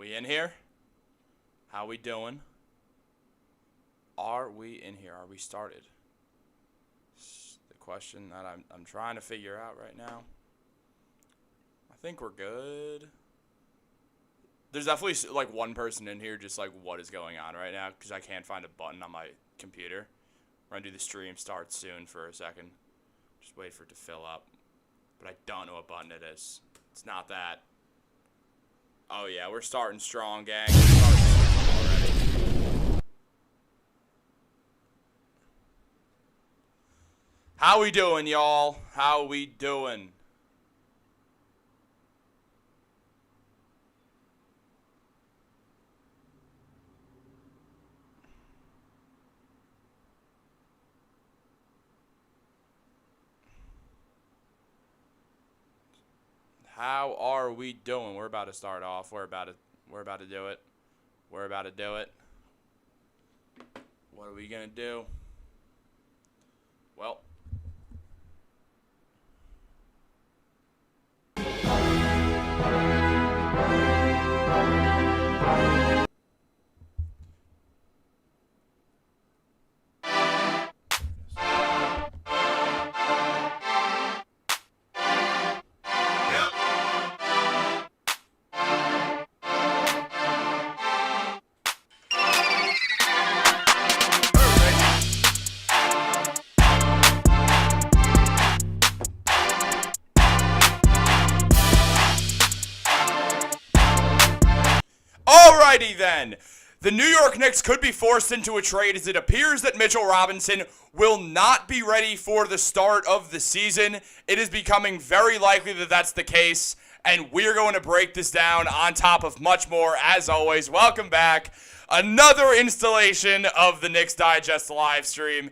We in here? How we doing? Are we in here? Are we started? It's the question that I'm trying to figure out right now. I think we're good. There's definitely like one person in here just like, what is going on right now? Because I can't find a button on my computer. We're going to do the stream start soon for a second. Just wait for it to fill up. But I don't know what button it is. It's not that. Oh yeah, we're starting strong, gang. We're starting strong already. How we doing, y'all? How we doing? How are we doing? We're about to start off. We're about to do it. We're about to do it. What are we gonna do? Well. Alrighty then. The New York Knicks could be forced into a trade as it appears that Mitchell Robinson will not be ready for the start of the season. It is becoming very likely that that's the case, and we're going to break this down on top of much more. As always, welcome back. Another installation of the Knicks Digest Livestream.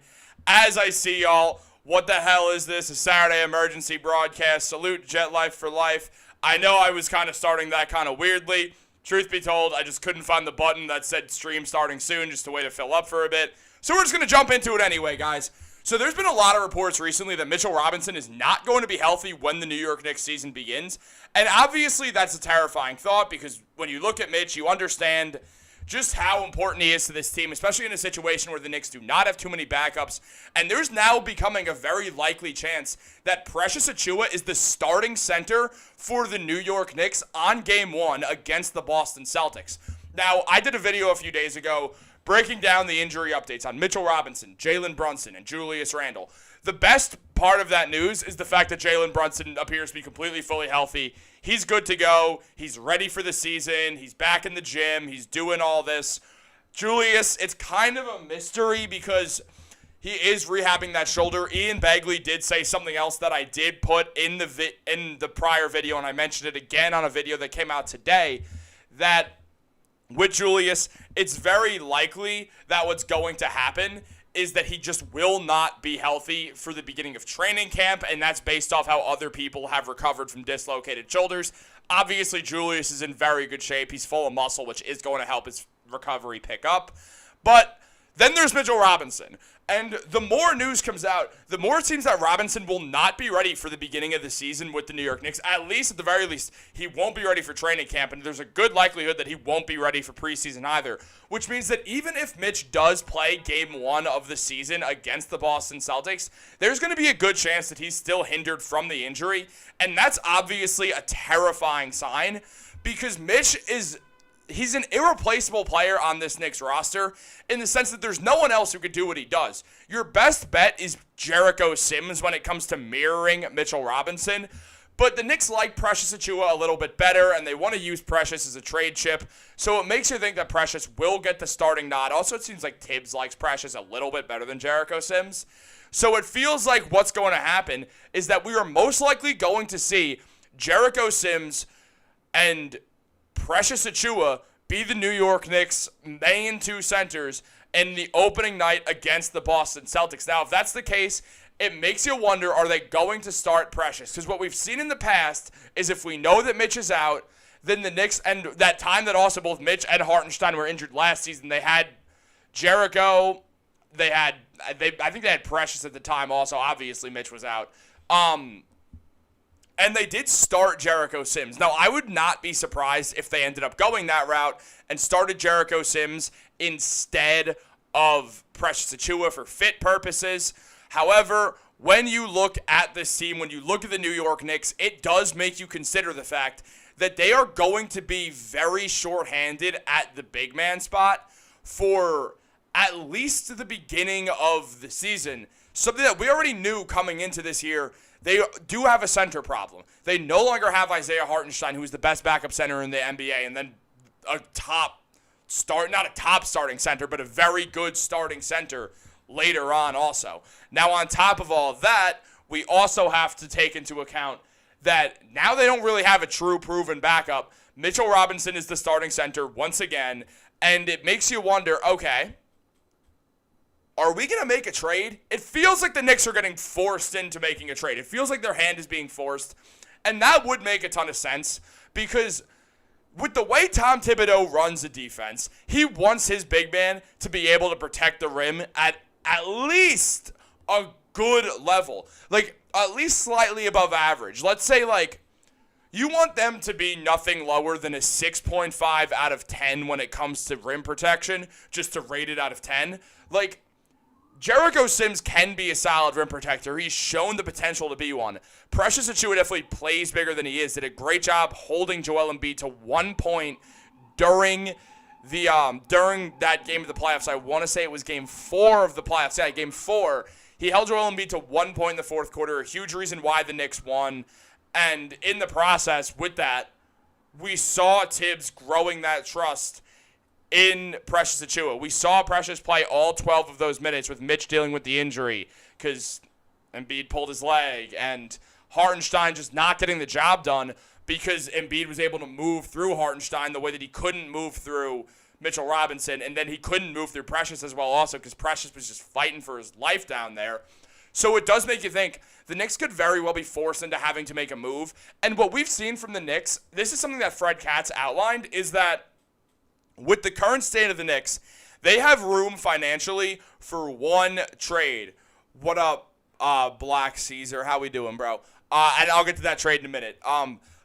As I see y'all, what the hell is this? A Saturday emergency broadcast. Salute Jet Life for life. I know I was kind of starting that kind of weirdly. Truth be told, I just couldn't find the button that said stream starting soon, just a way to fill up for a bit. So we're just going to jump into it anyway, guys. So there's been a lot of reports recently that Mitchell Robinson is not going to be healthy when the New York Knicks season begins. And obviously that's a terrifying thought because when you look at Mitch, you understand just how important he is to this team, especially in a situation where the Knicks do not have too many backups. And there's now becoming a very likely chance that Precious Achiuwa is the starting center for the New York Knicks on Game 1 against the Boston Celtics. Now, I did a video a few days ago breaking down the injury updates on Mitchell Robinson, Jalen Brunson, and Julius Randle. The best part of that news is the fact that Jalen Brunson appears to be completely fully healthy. He's good to go. He's ready for the season. He's back in the gym. He's doing all this. Julius, it's kind of a mystery because he is rehabbing that shoulder. Ian Bagley did say something else that I did put in the prior video, and I mentioned it again on a video that came out today, that with Julius, it's very likely that what's going to happen is that he just will not be healthy for the beginning of training camp, and that's based off how other people have recovered from dislocated shoulders. Obviously, Julius is in very good shape. He's full of muscle, which is going to help his recovery pick up. But then there's Mitchell Robinson. And the more news comes out, the more it seems that Robinson will not be ready for the beginning of the season with the New York Knicks. At the very least, he won't be ready for training camp, and there's a good likelihood that he won't be ready for preseason either, which means that even if Mitch does play Game 1 of the season against the Boston Celtics, there's going to be a good chance that he's still hindered from the injury, and that's obviously a terrifying sign because Mitch he's an irreplaceable player on this Knicks roster in the sense that there's no one else who could do what he does. Your best bet is Jericho Sims when it comes to mirroring Mitchell Robinson, but the Knicks like Precious Achiuwa a little bit better, and they want to use Precious as a trade chip, so it makes you think that Precious will get the starting nod. Also, it seems like Tibbs likes Precious a little bit better than Jericho Sims. So it feels like what's going to happen is that we are most likely going to see Jericho Sims and Precious Achiuwa be the New York Knicks' main two centers in the opening night against the Boston Celtics. Now, if that's the case, it makes you wonder, are they going to start Precious? Because what we've seen in the past is if we know that Mitch is out, then the Knicks, and that time that also both Mitch and Hartenstein were injured last season, they had Jericho, I think they had Precious at the time also. Obviously, Mitch was out. And they did start Jericho Sims. Now, I would not be surprised if they ended up going that route and started Jericho Sims instead of Precious Achiuwa for fit purposes. However, when you look at this team, when you look at the New York Knicks, it does make you consider the fact that they are going to be very shorthanded at the big man spot for at least the beginning of the season. Something that we already knew coming into this year. They do have a center problem. They no longer have Isaiah Hartenstein, who's the best backup center in the NBA, and then not a top starting center, but a very good starting center later on also. Now, on top of all of that, we also have to take into account that now they don't really have a true proven backup. Mitchell Robinson is the starting center once again, and it makes you wonder, okay, are we going to make a trade? It feels like the Knicks are getting forced into making a trade. It feels like their hand is being forced, and that would make a ton of sense because with the way Tom Thibodeau runs the defense, he wants his big man to be able to protect the rim at least a good level, like at least slightly above average. Let's say you want them to be nothing lower than a 6.5 out of 10 when it comes to rim protection, just to rate it out of 10. Jericho Sims can be a solid rim protector. He's shown the potential to be one. Precious Achiuwa definitely plays bigger than he is. Did a great job holding Joel Embiid to 1 point during that game of the playoffs. I want to say it was game 4 of the playoffs. Yeah, game 4. He held Joel Embiid to 1 point in the fourth quarter. A huge reason why the Knicks won. And in the process, with that, we saw Tibbs growing that trust in Precious Achiuwa. We saw Precious play all 12 of those minutes with Mitch dealing with the injury because Embiid pulled his leg and Hartenstein just not getting the job done because Embiid was able to move through Hartenstein the way that he couldn't move through Mitchell Robinson, and then he couldn't move through Precious as well also because Precious was just fighting for his life down there. So it does make you think the Knicks could very well be forced into having to make a move. And what we've seen from the Knicks, this is something that Fred Katz outlined, is that with the current state of the Knicks, they have room financially for one trade. What up, Black Caesar? How we doing, bro? And I'll get to that trade in a minute.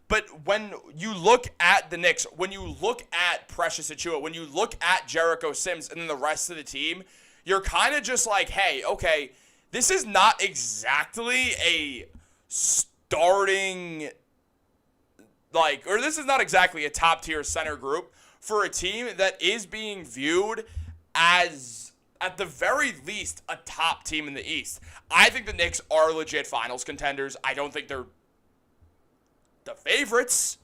But when you look at the Knicks, when you look at Precious Achiuwa, when you look at Jericho Sims and then the rest of the team, you're kind of just like, hey, okay, this is not exactly a starting, or this is not exactly a top-tier center group for a team that is being viewed as, at the very least, a top team in the East. I think the Knicks are legit finals contenders. I don't think they're the favorites,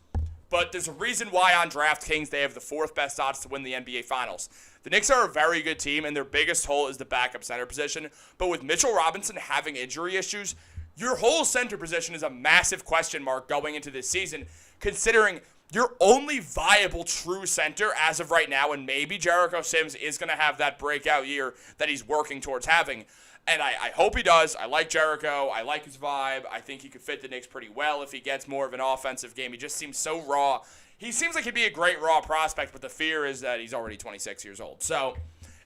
but there's a reason why on DraftKings they have the 4th best odds to win the NBA Finals. The Knicks are a very good team, and their biggest hole is the backup center position. But with Mitchell Robinson having injury issues, your whole center position is a massive question mark going into this season, considering your only viable true center as of right now, and maybe Jericho Sims is going to have that breakout year that he's working towards having. And I hope he does. I like Jericho. I like his vibe. I think he could fit the Knicks pretty well if he gets more of an offensive game. He just seems so raw. He seems like he'd be a great raw prospect, but the fear is that he's already 26 years old. So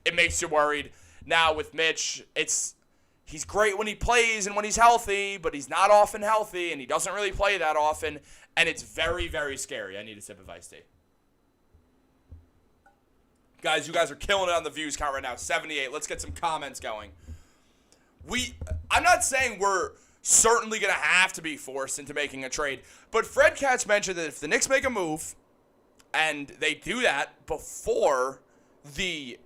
it makes you worried. Now with Mitch, he's great when he plays and when he's healthy, but he's not often healthy, and he doesn't really play that often, and it's very, very scary. I need a sip of iced tea. Guys, you guys are killing it on the views count right now. 78. Let's get some comments going. I'm not saying we're certainly going to have to be forced into making a trade, but Fred Katz mentioned that if the Knicks make a move, and they do that before the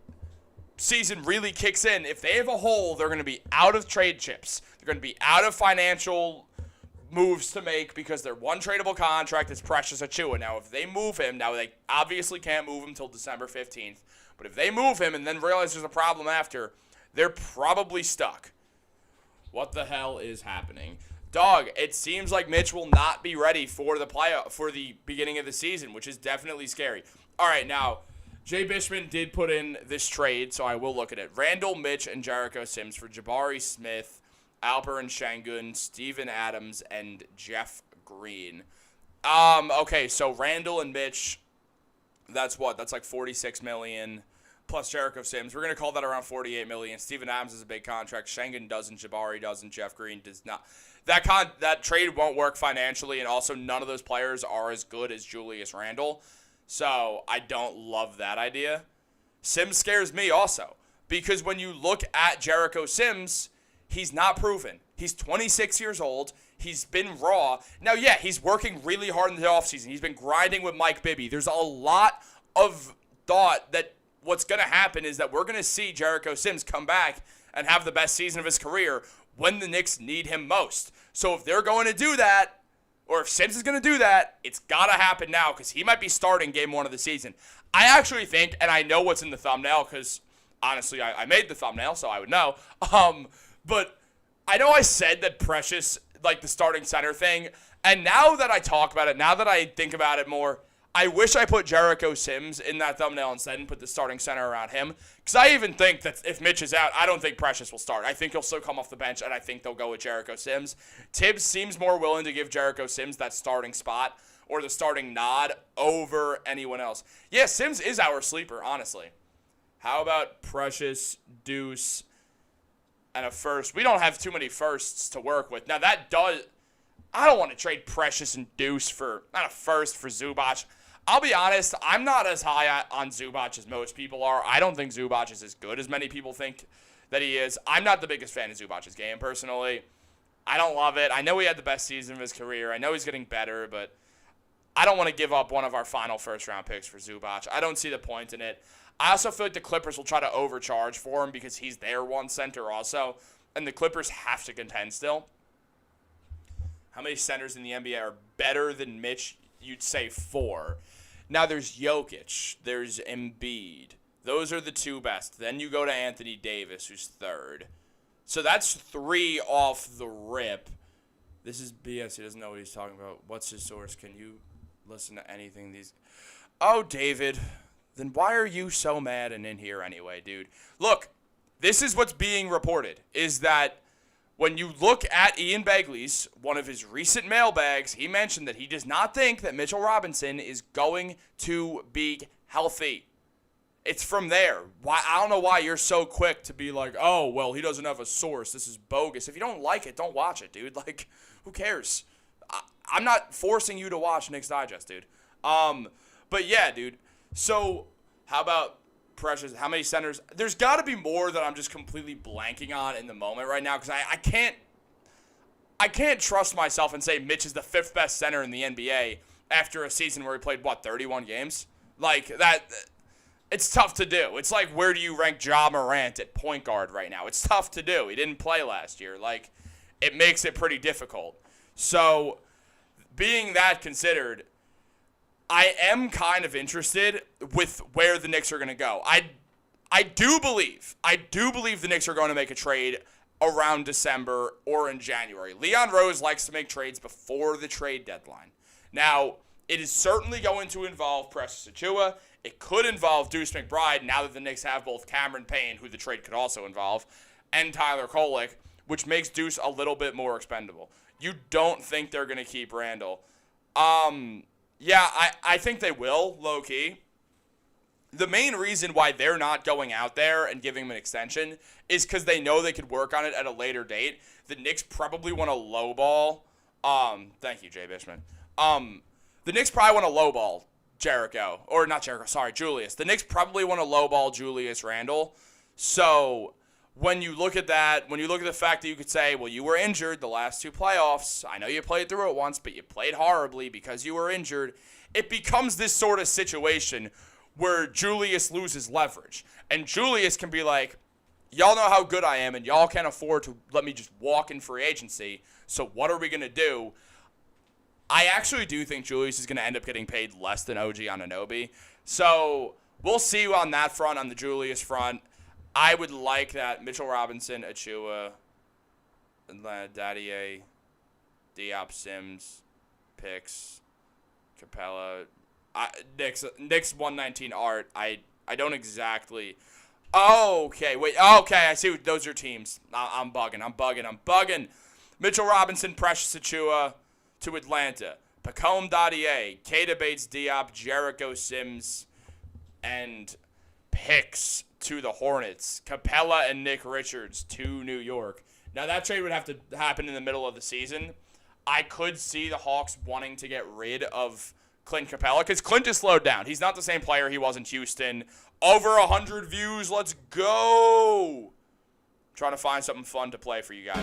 season really kicks in, if they have a hole, they're going to be out of trade chips. They're going to be out of financial moves to make because their one tradable contract is Precious Achiuwa. Now, if they move him, now they obviously can't move him until December 15th, but if they move him and then realize there's a problem after, they're probably stuck. What the hell is happening? Dog, it seems like Mitch will not be ready for the beginning of the season, which is definitely scary. All right, now, Jay Bishman did put in this trade, so I will look at it. Randle, Mitch, and Jericho Sims for Jabari Smith, Alperen Şengün, Steven Adams, and Jeff Green. Okay, so Randle and Mitch, that's what? That's like $46 million. plus Jericho Sims. We're going to call that around $48 million. Steven Adams is a big contract. Schengen doesn't. Jabari doesn't. Jeff Green does not. That trade won't work financially, and also none of those players are as good as Julius Randle. So I don't love that idea. Sims scares me also, because when you look at Jericho Sims, he's not proven. He's 26 years old. He's been raw. Now, yeah, he's working really hard in the offseason. He's been grinding with Mike Bibby. There's a lot of thought that what's going to happen is that we're going to see Jericho Sims come back and have the best season of his career when the Knicks need him most. So if they're going to do that, or if Sims is going to do that, it's got to happen now, because he might be starting game 1 of the season. I actually think, and I know what's in the thumbnail, because honestly, I made the thumbnail, so I would know. But I know I said that Precious, like the starting center thing, and now that I talk about it, now that I think about it more, I wish I put Jericho Sims in that thumbnail instead and put the starting center around him. Because I even think that if Mitch is out, I don't think Precious will start. I think he'll still come off the bench, and I think they'll go with Jericho Sims. Tibbs seems more willing to give Jericho Sims that starting spot or the starting nod over anyone else. Yeah, Sims is our sleeper, honestly. How about Precious, Deuce, and a first? We don't have too many firsts to work with. Now, that does... I don't want to trade Precious and Deuce for... Not a first for Zubac. I'll be honest, I'm not as high on Zubac as most people are. I don't think Zubac is as good as many people think that he is. I'm not the biggest fan of Zubac's game, personally. I don't love it. I know he had the best season of his career. I know he's getting better, but I don't want to give up one of our final first-round picks for Zubac. I don't see the point in it. I also feel like the Clippers will try to overcharge for him because he's their one center also, and the Clippers have to contend still. How many centers in the NBA are better than Mitch? You'd say 4. Now there's Jokic, there's Embiid. Those are the 2 best. Then you go to Anthony Davis, who's 3rd. So that's 3 off the rip. This is BS. He doesn't know what he's talking about. What's his source? Can you listen to anything these... Oh, David. Then why are you so mad and in here anyway, dude? Look, this is what's being reported, is that when you look at Ian Begley's, one of his recent mailbags, he mentioned that he does not think that Mitchell Robinson is going to be healthy. It's from there. I don't know why you're so quick to be like, oh, well, he doesn't have a source. This is bogus. If you don't like it, don't watch it, dude. Like, who cares? I'm not forcing you to watch Knicks Digest, dude. But yeah, dude. So how about Precious? How many centers? There's got to be more that I'm just completely blanking on in the moment right now, because I can't trust myself and say Mitch is the 5th best center in the NBA after a season where he played, 31 games? Like, that, it's tough to do. It's like, where do you rank Ja Morant at point guard right now? It's tough to do. He didn't play last year. Like, it makes it pretty difficult. So, being that considered, I am kind of interested with where the Knicks are going to go. I do believe the Knicks are going to make a trade around December or in January. Leon Rose likes to make trades before the trade deadline. Now, it is certainly going to involve Precious Achiuwa. It could involve Deuce McBride now that the Knicks have both Cameron Payne, who the trade could also involve, and Tyler Kolek, which makes Deuce a little bit more expendable. You don't think they're going to keep Randle. Yeah, I think they will, low-key. The main reason why they're not going out there and giving him an extension is because they know they could work on it at a later date. The Knicks probably want to lowball. Thank you, Jay Bishman. The Knicks probably want to lowball Jericho. Or not Jericho, sorry, Julius. The Knicks probably want to lowball Julius Randle. So when you look at that, when you look at the fact that you could say, well, you were injured the last 2 playoffs. I know you played through it once, but you played horribly because you were injured. It becomes this sort of situation where Julius loses leverage. And Julius can be like, y'all know how good I am, and y'all can't afford to let me just walk in free agency. So what are we going to do? I actually do think Julius is going to end up getting paid less than OG Anunoby. So we'll see on that front, on the Julius front. I would like that Mitchell Robinson, Achiuwa, Dadier, Diop, Sims, Picks, Capella, Knicks 119 Art. I don't exactly. Okay, wait. Okay, I see. Those are teams. I'm bugging. Mitchell Robinson, Precious Achiuwa to Atlanta. Pacome Dadier, Keita Bates Diop, Jericho Sims, and picks to the Hornets. Capella and Nick Richards to New York. Now, that trade would have to happen in the middle of the season. I could see the Hawks wanting to get rid of Clint Capella because Clint is slowed down. He's not the same player he was in Houston. Over 100 views. Let's go. Trying to find something fun to play for you guys.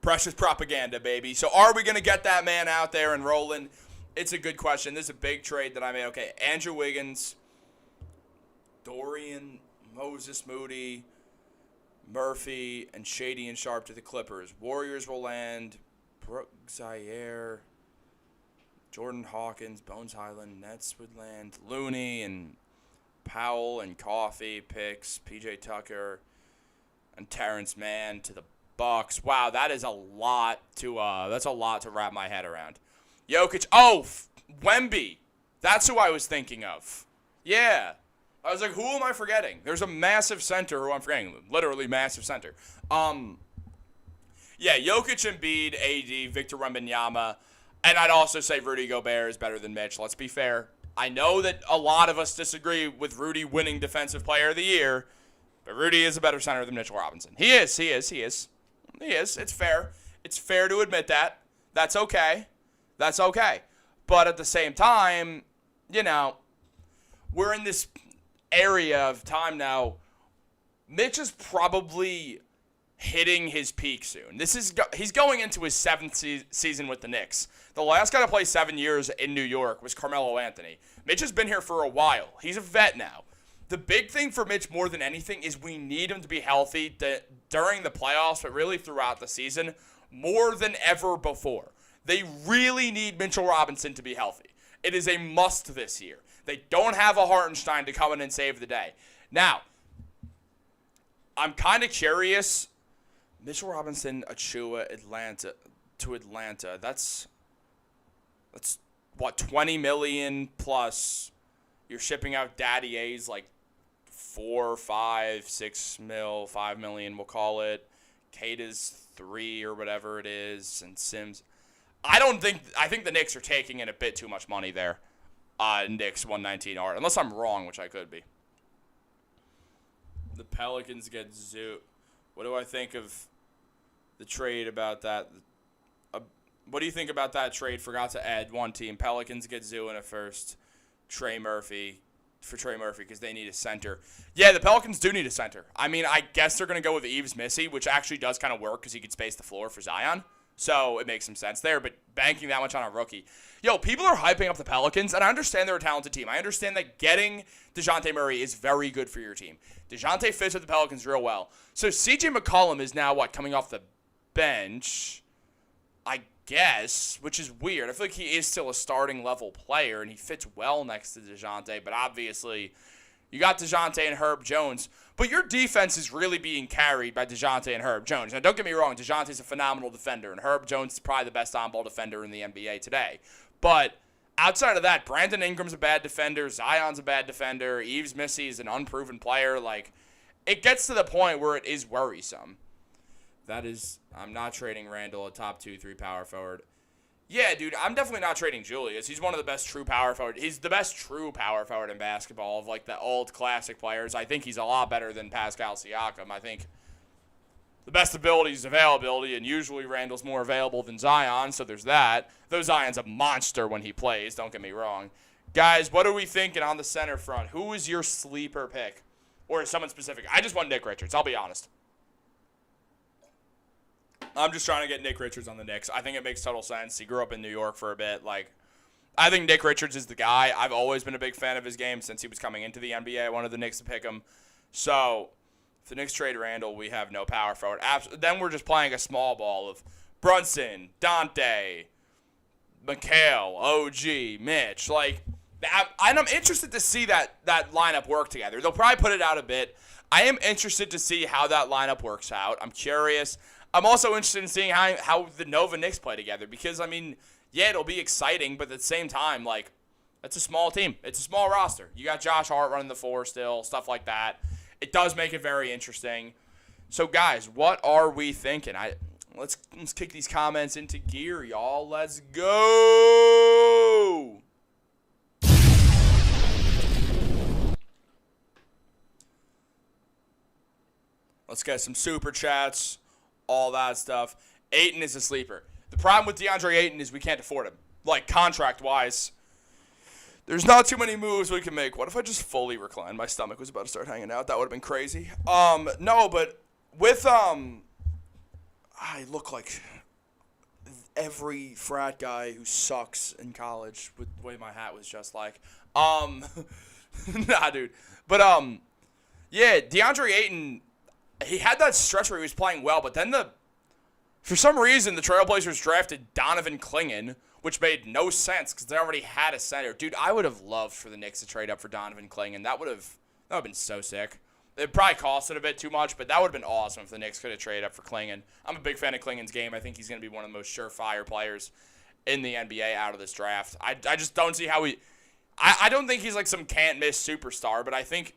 Precious propaganda, baby. So are we going to get that man out there and rolling? It's a good question. This is a big trade that I made. Okay, Andrew Wiggins, Dorian, Moses Moody, Murphy, and Shady and Sharp to the Clippers. Warriors will land Brooke Zaire, Jordan Hawkins, Bones Highland. Nets would land Looney and Powell and Coffee picks, PJ Tucker, and Terrence Mann to the Bucks. Wow, that is a lot to wrap my head around. Jokic. Oh, Wemby. That's who I was thinking of. Yeah. I was like, who am I forgetting? There's a massive center who I'm forgetting. Literally massive center. Yeah, Jokic, Embiid, AD, Victor Wembanyama, and I'd also say Rudy Gobert is better than Mitch. Let's be fair. I know that a lot of us disagree with Rudy winning Defensive Player of the Year, but Rudy is a better center than Mitchell Robinson. He is. It's fair. It's fair to admit that. That's okay. But at the same time, we're in this area of time now. Mitch is probably hitting his peak soon. He's going into his seventh season with the Knicks. The last guy to play 7 years in New York was Carmelo Anthony. Mitch has been here for a while. He's a vet now. The big thing for Mitch more than anything is we need him to be healthy during the playoffs, but really throughout the season, more than ever before. They really need Mitchell Robinson to be healthy. It is a must this year. They don't have a Hartenstein to come in and save the day. Now, I'm kind of curious. Mitchell Robinson, Achua, Atlanta. That's what, $20 million plus. You're shipping out Daddy A's like 4, 5, 6 mil, 5 million, we'll call it. Kata's 3 or whatever it is, and Sims. I think the Knicks are taking in a bit too much money there. Knicks 119 are, unless I'm wrong, which I could be. The Pelicans get Zoo. What do I think of the trade about that? What do you think about that trade? Forgot to add one team. Pelicans get Zoo in a first. Trey Murphy because they need a center. Yeah, the Pelicans do need a center. I mean, I guess they're going to go with Yves Missy, which actually does kind of work because he could space the floor for Zion. So it makes some sense there, but banking that much on a rookie. Yo, people are hyping up the Pelicans, and I understand they're a talented team. I understand that getting DeJounte Murray is very good for your team. DeJounte fits with the Pelicans real well. So CJ McCollum is now, coming off the bench, I guess, which is weird. I feel like he is still a starting level player, and he fits well next to DeJounte, but obviously you got DeJounte and Herb Jones, but your defense is really being carried by DeJounte and Herb Jones. Now, don't get me wrong, DeJounte's a phenomenal defender, and Herb Jones is probably the best on-ball defender in the NBA today. But outside of that, Brandon Ingram's a bad defender, Zion's a bad defender, Yves Missy is an unproven player. It gets to the point where it is worrisome. I'm not trading Randle, a top 2-3 power forward. Yeah, dude, I'm definitely not trading Julius. He's one of the best true power forward. He's the best true power forward in basketball of the old classic players. I think he's a lot better than Pascal Siakam. I think the best ability is availability, and usually Randle's more available than Zion, so there's that. Though Zion's a monster when he plays, don't get me wrong. Guys, what are we thinking on the center front? Who is your sleeper pick? Or someone specific? I just want Nick Richards, I'll be honest. I'm just trying to get Nick Richards on the Knicks. I think it makes total sense. He grew up in New York for a bit. I think Nick Richards is the guy. I've always been a big fan of his game since he was coming into the NBA. I wanted the Knicks to pick him. So, if the Knicks trade Randle, we have no power forward. Then we're just playing a small ball of Brunson, Dante, Mikal, OG, Mitch. I'm interested to see that lineup work together. They'll probably put it out a bit. I am interested to see how that lineup works out. I'm curious. I'm also interested in seeing how the Nova Knicks play together because, it'll be exciting, but at the same time, it's a small team. It's a small roster. You got Josh Hart running the 4 still, stuff like that. It does make it very interesting. So, guys, what are we thinking? Let's kick these comments into gear, y'all. Let's go. Let's get some super chats, all that stuff. Ayton is a sleeper. The problem with DeAndre Ayton is we can't afford him. Like, contract-wise, there's not too many moves we can make. What if I just fully reclined? My stomach was about to start hanging out. That would have been crazy. No, but with, I look like every frat guy who sucks in college with the way my hat was just like. Nah, dude. But, yeah, DeAndre Ayton, he had that stretch where he was playing well, but then for some reason, the Trailblazers drafted Donovan Clingan, which made no sense because they already had a center. Dude, I would have loved for the Knicks to trade up for Donovan Clingan. That would have been so sick. It probably costed a bit too much, but that would have been awesome if the Knicks could have traded up for Clingan. I'm a big fan of Clingan's game. I think he's going to be one of the most surefire players in the NBA out of this draft. I just don't see how I don't think he's like some can't-miss superstar, but I think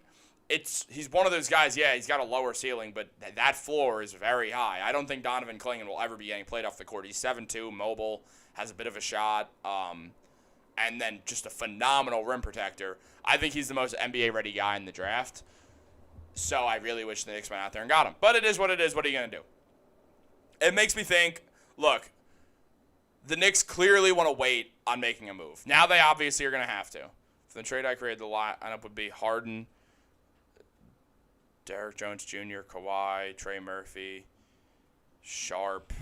he's one of those guys, yeah, he's got a lower ceiling, but that floor is very high. I don't think Donovan Clingan will ever be getting played off the court. He's 7'2", mobile, has a bit of a shot, and then just a phenomenal rim protector. I think he's the most NBA-ready guy in the draft. So I really wish the Knicks went out there and got him. But it is what it is. What are you going to do? It makes me think, look, the Knicks clearly want to wait on making a move. Now they obviously are going to have to. For the trade I created, the lineup would be Harden, Derrick Jones Jr., Kawhi, Trey Murphy, Sharp.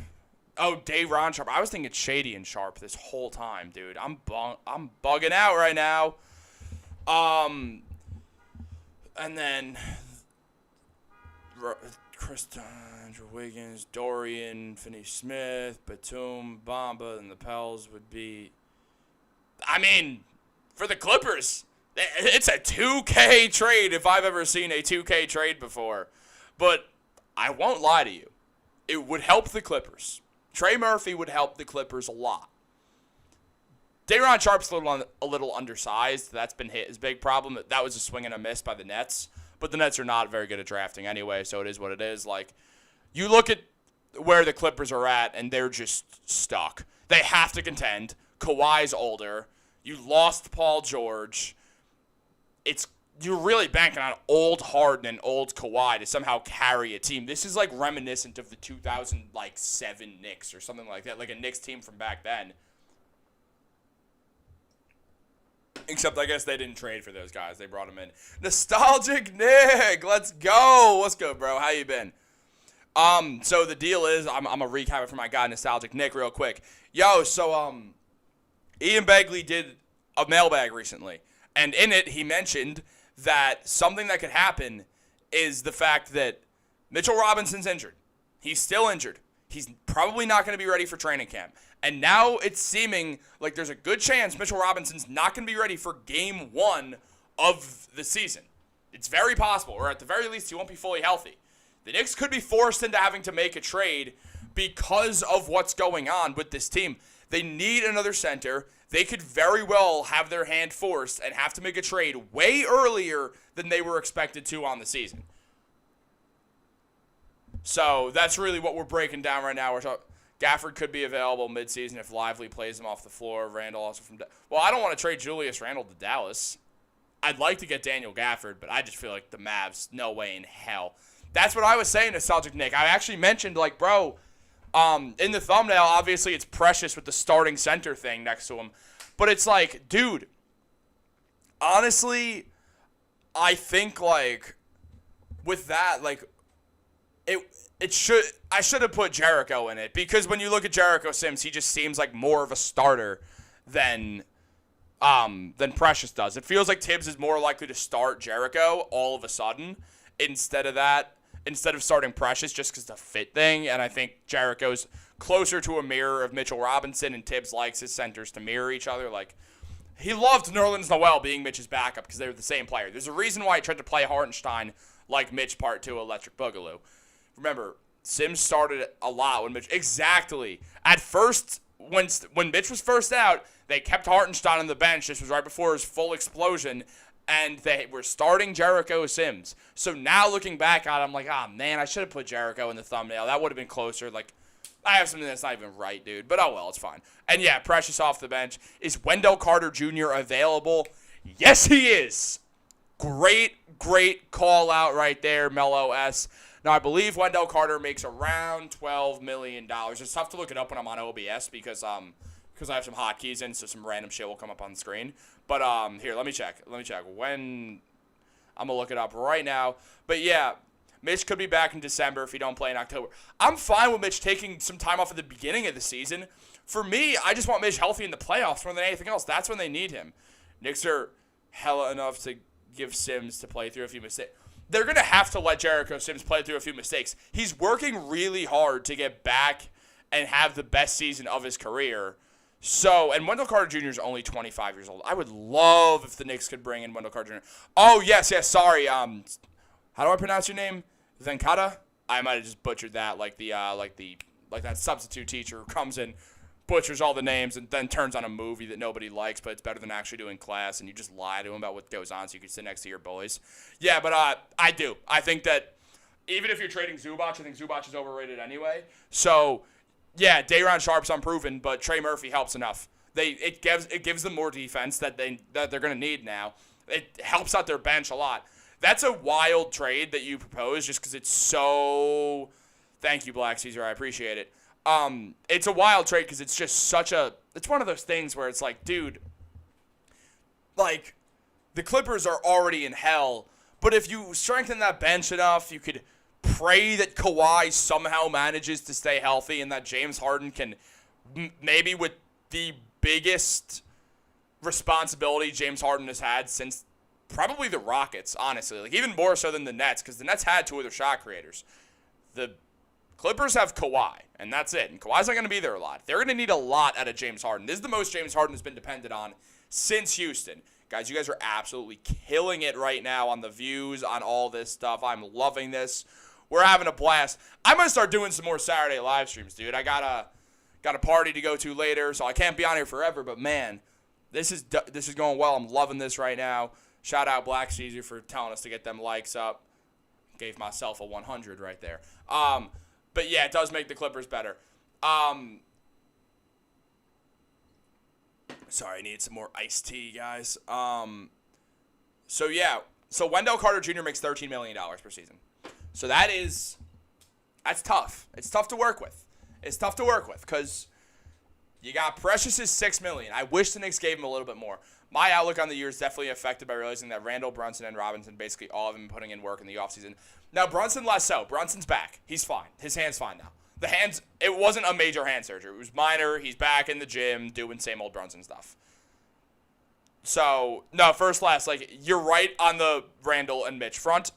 Oh, Day'Ron Sharp. I was thinking Shady and Sharp this whole time, dude. I'm bugging out right now. And then Andrew Wiggins, Dorian, Finney-Smith, Batum, Bamba, and the Pels would be... I mean, for the Clippers, it's a 2K trade if I've ever seen a 2K trade before. But I won't lie to you. It would help the Clippers. Trey Murphy would help the Clippers a lot. Day'Ron Sharp's a little undersized. That's been his big problem. That was a swing and a miss by the Nets. But the Nets are not very good at drafting anyway, so it is what it is. Like, you look at where the Clippers are at, and they're just stuck. They have to contend. Kawhi's older. You lost Paul George. You're really banking on old Harden and old Kawhi to somehow carry a team. This is like reminiscent of the 2007 Knicks or something like that, like a Knicks team from back then. Except I guess they didn't trade for those guys. They brought them in. Nostalgic Nick, let's go. What's good, bro? How you been? So the deal is, I'm gonna recap it for my guy Nostalgic Nick real quick. Yo, so Ian Begley did a mailbag recently, and in it he mentioned that something that could happen is the fact that Mitchell Robinson's injured. He's still injured. He's probably not going to be ready for training camp. And now it's seeming like there's a good chance Mitchell Robinson's not going to be ready for game 1 of the season. It's very possible, or at the very least, he won't be fully healthy. The Knicks could be forced into having to make a trade because of what's going on with this team. They need another center. They could very well have their hand forced and have to make a trade way earlier than they were expected to on the season. So that's really what we're breaking down right now. Gafford could be available midseason if Lively plays him off the floor. Randle also from... Well, I don't want to trade Julius Randle to Dallas. I'd like to get Daniel Gafford, but I just feel like the Mavs, no way in hell. That's what I was saying to Celtic Nick. I actually mentioned, like, bro, in the thumbnail, obviously it's Precious with the starting center thing next to him. But it's like, dude, honestly, I think, like, with that, like, I should have put Jericho in it, because when you look at Jericho Sims, he just seems like more of a starter than Precious does. It feels like Tibbs is more likely to start Jericho all of a sudden instead of starting Precious, just because the fit thing. And I think Jericho's closer to a mirror of Mitchell Robinson, and Tibbs likes his centers to mirror each other. Like, he loved Nerlens Noel being Mitch's backup because they were the same player. There's a reason why he tried to play Hartenstein like Mitch Part 2 Electric Boogaloo. Remember, Sims started a lot when Mitch... Exactly. At first, when Mitch was first out, they kept Hartenstein on the bench. This was right before his full explosion, and they were starting Jericho Sims. So now looking back at it, I'm like, man, I should have put Jericho in the thumbnail. That would have been closer. Like, I have something that's not even right, dude. But oh well, it's fine. And yeah, Precious off the bench. Is Wendell Carter Jr. available? Yes, he is. Great call out right there, Mello S. Now, I believe Wendell Carter makes around $12 million. It's tough to look it up when I'm on OBS because I have some hotkeys in, so some random shit will come up on the screen. But here, let me check. When I'm going to look it up right now. But yeah, Mitch could be back in December if he don't play in October. I'm fine with Mitch taking some time off at the beginning of the season. For me, I just want Mitch healthy in the playoffs more than anything else. That's when they need him. Knicks are hella enough to give Sims to play through a few mistakes. They're going to have to let Jericho Sims play through a few mistakes. He's working really hard to get back and have the best season of his career. So, and Wendell Carter Jr. is only 25 years old. I would love if the Knicks could bring in Wendell Carter Jr. Oh, yes, sorry. How do I pronounce your name? Venkata? I might have just butchered that like that substitute teacher who comes in, butchers all the names, and then turns on a movie that nobody likes, but it's better than actually doing class, and you just lie to him about what goes on so you can sit next to your boys. Yeah, but I do. I think that even if you're trading Zubac, I think Zubac is overrated anyway. So, yeah, Day'Ron Sharpe's unproven, but Trey Murphy helps enough. It gives them more defense that they're going to need now. It helps out their bench a lot. That's a wild trade that you propose just because it's so... Thank you, Black Caesar. I appreciate it. It's a wild trade because it's just it's one of those things where it's like, dude, like, the Clippers are already in hell, but if you strengthen that bench enough, you could pray that Kawhi somehow manages to stay healthy and that James Harden can, maybe with the biggest responsibility James Harden has had since probably the Rockets, honestly, like even more so than the Nets, because the Nets had two other shot creators. The Clippers have Kawhi, and that's it. And Kawhi's not going to be there a lot. They're going to need a lot out of James Harden. This is the most James Harden has been dependent on since Houston. Guys, you guys are absolutely killing it right now on the views, on all this stuff. I'm loving this. We're having a blast. I'm going to start doing some more Saturday live streams, dude. I got a party to go to later, so I can't be on here forever. But, man, this is going well. I'm loving this right now. Shout out Black Caesar for telling us to get them likes up. Gave myself a 100 right there. But, yeah, it does make the Clippers better. Sorry, I need some more iced tea, guys. So Wendell Carter Jr. makes $13 million per season. So that's tough. It's tough to work with. Because you got Precious's $6 million. I wish the Knicks gave him a little bit more. My outlook on the year is definitely affected by realizing that Randle, Brunson, and Robinson, basically all of them putting in work in the offseason. Now, Brunson less so. Brunson's back. He's fine. His hand's fine now. The hands, it wasn't a major hand surgery. It was minor. He's back in the gym doing same old Brunson stuff. So, no, last, you're right on the Randle and Mitch front.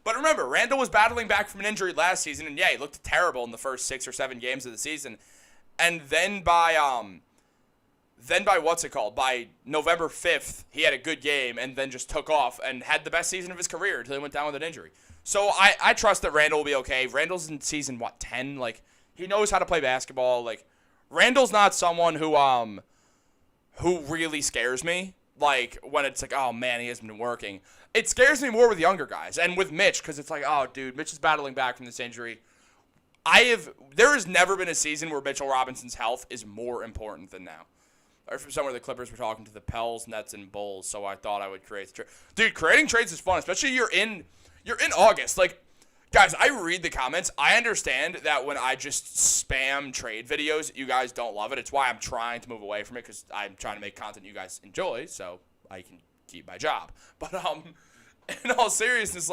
But remember, Randle was battling back from an injury last season, and yeah, he looked terrible in the first 6 or 7 games of the season. And then by By November 5th, he had a good game and then just took off and had the best season of his career until he went down with an injury. So I trust that Randle will be okay. Randle's in season, 10? He knows how to play basketball. Randle's not someone who really scares me. When it's oh, man, he hasn't been working. It scares me more with younger guys and with Mitch because it's oh, dude, Mitch is battling back from this injury. There has never been a season where Mitchell Robinson's health is more important than now. Or from somewhere the Clippers were talking to the Pels, Nets, and Bulls, so I thought I would create the trade. Dude, creating trades is fun, especially you're in August. Guys, I read the comments. I understand that when I just spam trade videos, you guys don't love it. It's why I'm trying to move away from it because I'm trying to make content you guys enjoy so I can keep my job. But in all seriousness,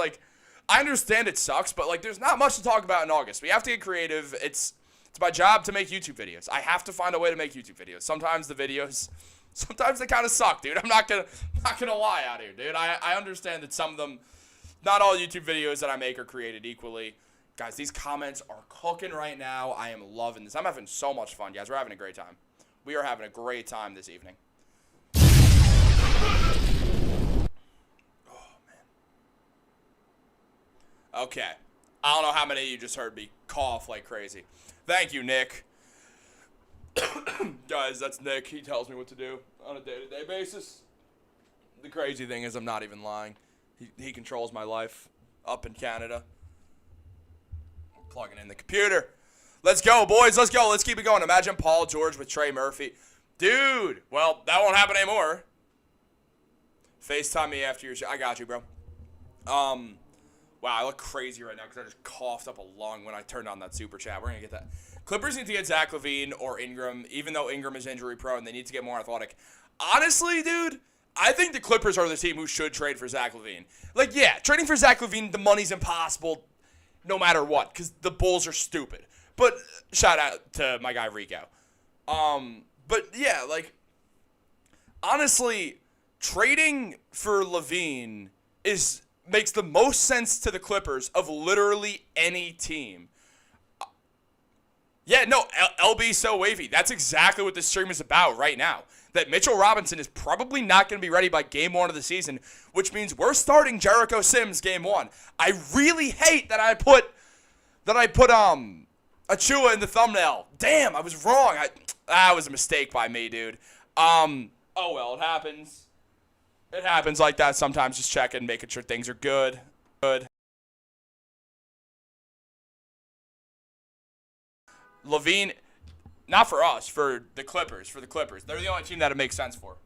I understand it sucks, but there's not much to talk about in August. We have to get creative. It's my job to make YouTube videos. I have to find a way to make YouTube videos. Sometimes they kind of suck, dude. I'm not gonna lie out here, dude. I understand that some of them, not all YouTube videos that I make are created equally. Guys, these comments are cooking right now. I am loving this. I'm having so much fun, guys. We're having a great time. We are having a great time this evening. Oh, man. Okay. I don't know how many of you just heard me cough like crazy. Thank you, Nick. Guys, that's Nick. He tells me what to do on a day-to-day basis. The crazy thing is I'm not even lying. He controls my life up in Canada. Plugging in the computer. Let's go, boys. Let's go. Let's keep it going. Imagine Paul George with Trey Murphy. Dude. Well, that won't happen anymore. FaceTime me after your show. I got you, bro. Wow, I look crazy right now because I just coughed up a lung when I turned on that super chat. We're going to get that. Clippers need to get Zach LaVine or Ingram. Even though Ingram is injury prone, they need to get more athletic. Honestly, dude, I think the Clippers are the team who should trade for Zach LaVine. Like, yeah, trading for Zach LaVine, the money's impossible no matter what because the Bulls are stupid. But shout out to my guy Rico. But yeah, like, honestly, trading for LaVine makes the most sense to the Clippers of literally any team. Yeah, no, LB so wavy. That's exactly what this stream is about right now. That Mitchell Robinson is probably not going to be ready by game 1 of the season, which means we're starting Jericho Sims game 1. I really hate that I put Achua in the thumbnail. Damn, I was wrong. That was a mistake by me, dude. Oh well, it happens. It happens like that sometimes. Just checking, making sure things are good. LaVine, not for us, for the Clippers. They're the only team that it makes sense for.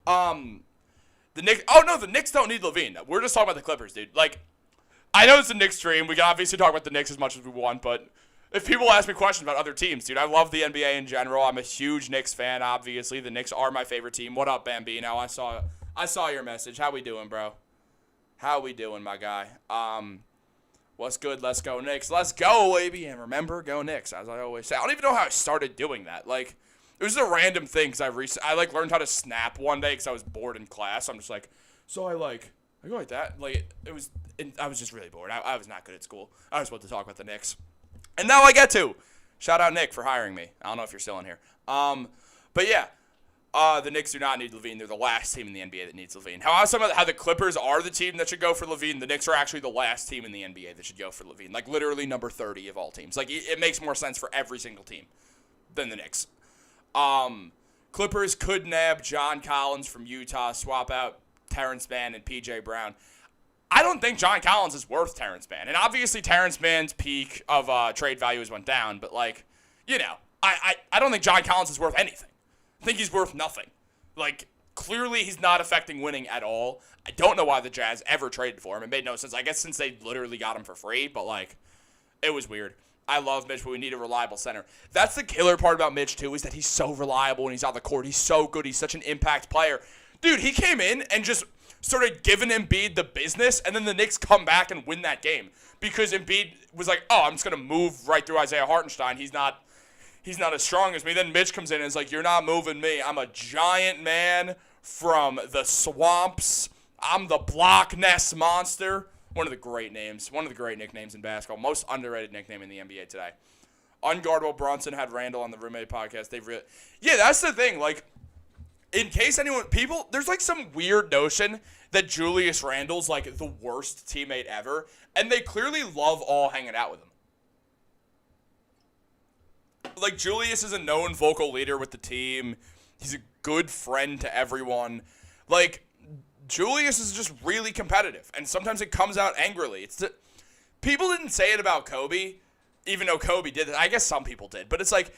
The Knicks. Oh no, the Knicks don't need LaVine. We're just talking about the Clippers, dude. Like, I know it's a Knicks stream. We can obviously talk about the Knicks as much as we want, but if people ask me questions about other teams, dude, I love the NBA in general. I'm a huge Knicks fan, obviously. The Knicks are my favorite team. What up, Bambino? I saw your message. How we doing, bro? How we doing, my guy? What's good? Let's go Knicks. Let's go, baby. And remember, go Knicks, as I always say. I don't even know how I started doing that. Like, it was a random thing because I learned how to snap one day because I was bored in class. I'm just like, so I go like that. Like, I was just really bored. I was not good at school. I was supposed to talk about the Knicks. And now I get to. Shout out Nick for hiring me. I don't know if you're still in here. But yeah, the Knicks do not need LaVine. They're the last team in the NBA that needs LaVine. How the Clippers are the team that should go for LaVine, the Knicks are actually the last team in the NBA that should go for LaVine. Like, literally number 30 of all teams. Like, it makes more sense for every single team than the Knicks. Clippers could nab John Collins from Utah, swap out Terrence Mann and P.J. Brown. I don't think John Collins is worth Terrence Mann. And obviously Terrence Mann's peak of trade value has went down. But, like, you know, I don't think John Collins is worth anything. I think he's worth nothing. Like, clearly he's not affecting winning at all. I don't know why the Jazz ever traded for him. It made no sense. I guess since they literally got him for free. But, like, it was weird. I love Mitch, but we need a reliable center. That's the killer part about Mitch, too, is that he's so reliable when he's on the court. He's so good. He's such an impact player. Dude, he came in and just started giving Embiid the business, and then the Knicks come back and win that game because Embiid was like, oh, I'm just going to move right through Isaiah Hartenstein. He's not as strong as me. Then Mitch comes in and is like, you're not moving me. I'm a giant man from the swamps. I'm the Block Ness Monster. One of the great names. One of the great nicknames in basketball. Most underrated nickname in the NBA today. Unguardable Brunson had Randall on the Roommate podcast. Yeah, that's the thing. Like, in case there's like some weird notion that Julius Randle's like the worst teammate ever, and they clearly love all hanging out with him. Like, Julius is a known vocal leader with the team. He's a good friend to everyone. Like, Julius is just really competitive, and sometimes it comes out angrily. People didn't say it about Kobe, even though Kobe did it. I guess some people did, but it's like,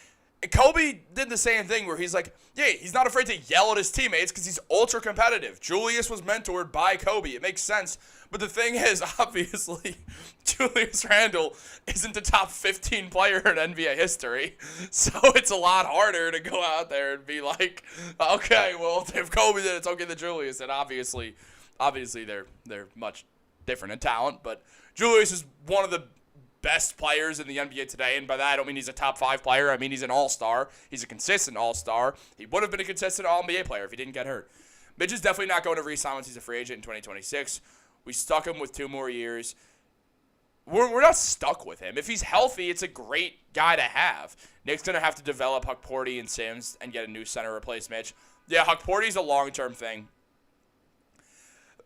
Kobe did the same thing where he's like, yeah, he's not afraid to yell at his teammates because he's ultra competitive. Julius was mentored by Kobe. It makes sense. But the thing is, obviously, Julius Randle isn't the top 15 player in NBA history. So it's a lot harder to go out there and be like, okay, well, if Kobe did it, it's okay to Julius. And obviously they're much different in talent. But Julius is one of the best players in the NBA today, and by that I don't mean he's a top 5 player. I mean he's an all-star. He's a consistent all-star. He would have been a consistent all-NBA player if he didn't get hurt. Mitch is definitely not going to re-sign once he's a free agent in 2026. We stuck him with 2 more years. We're not stuck with him. If he's healthy, it's a great guy to have. Nick's going to have to develop Huckporty and Sims and get a new center to replace Mitch. Yeah, Huckporty's a long-term thing.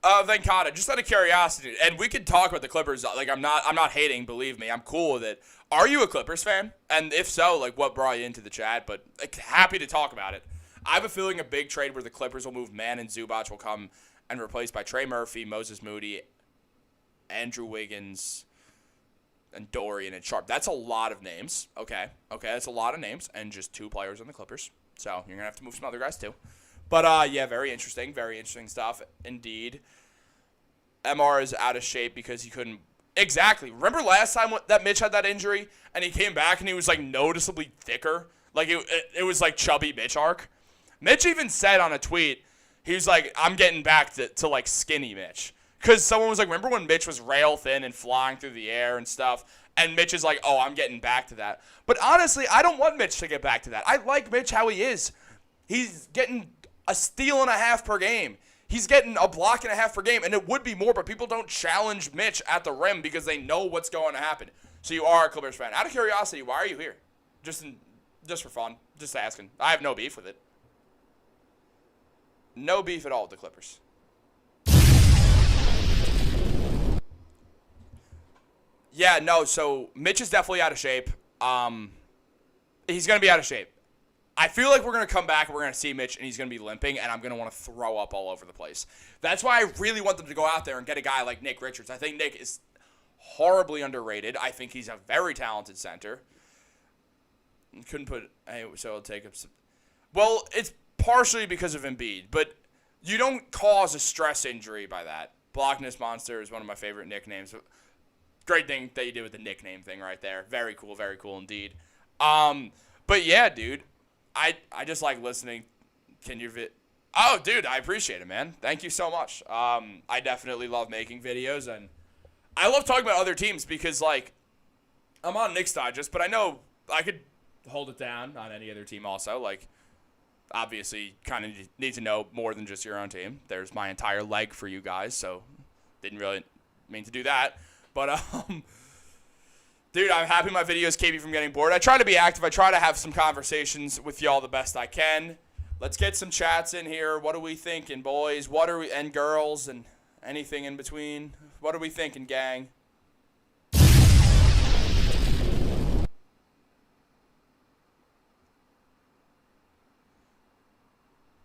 Venkata, just out of curiosity, and we could talk about the Clippers. Like, I'm not hating, believe me. I'm cool with it. Are you a Clippers fan? And if so, like, what brought you into the chat? But like, happy to talk about it. I have a feeling a big trade where the Clippers will move Mann and Zubac will come and replaced by Trey Murphy, Moses Moody, Andrew Wiggins, and Dorian and Sharp. That's a lot of names. Okay, that's a lot of names, and just 2 players on the Clippers. So you're going to have to move some other guys too. But, yeah, very interesting stuff indeed. MR is out of shape because he couldn't. Exactly. Remember last time that Mitch had that injury, and he came back and he was, like, noticeably thicker? Like, it was like chubby Mitch arc. Mitch even said on a tweet, he was like, I'm getting back to like, skinny Mitch. Because someone was like, remember when Mitch was rail thin and flying through the air and stuff? And Mitch is like, oh, I'm getting back to that. But honestly, I don't want Mitch to get back to that. I like Mitch how he is. He's getting a steal and a half per game. He's getting a block and a half per game. And it would be more, but people don't challenge Mitch at the rim because they know what's going to happen. So you are a Clippers fan. Out of curiosity, why are you here? Just for fun. Just asking. I have no beef with it. No beef at all with the Clippers. Yeah, no, so Mitch is definitely out of shape. He's going to be out of shape. I feel like we're going to come back and we're going to see Mitch and he's going to be limping and I'm going to want to throw up all over the place. That's why I really want them to go out there and get a guy like Nick Richards. I think Nick is horribly underrated. I think he's a very talented center. Couldn't put, so it'll take up some. Well, it's partially because of Embiid, but you don't cause a stress injury by that. Blockness Monster is one of my favorite nicknames. Great thing that you did with the nickname thing right there. Very cool indeed. But yeah, dude, I just like listening. Oh, dude, I appreciate it, man. Thank you so much. I definitely love making videos, and I love talking about other teams because, like, I'm on Knicks Digest, but I know I could hold it down on any other team also. Like, obviously, kind of need to know more than just your own team. There's my entire leg for you guys, so didn't really mean to do that. But, dude, I'm happy my videos keep you from getting bored. I try to be active. I try to have some conversations with y'all the best I can. Let's get some chats in here. What are we thinking, boys? And girls and anything in between? What are we thinking, gang?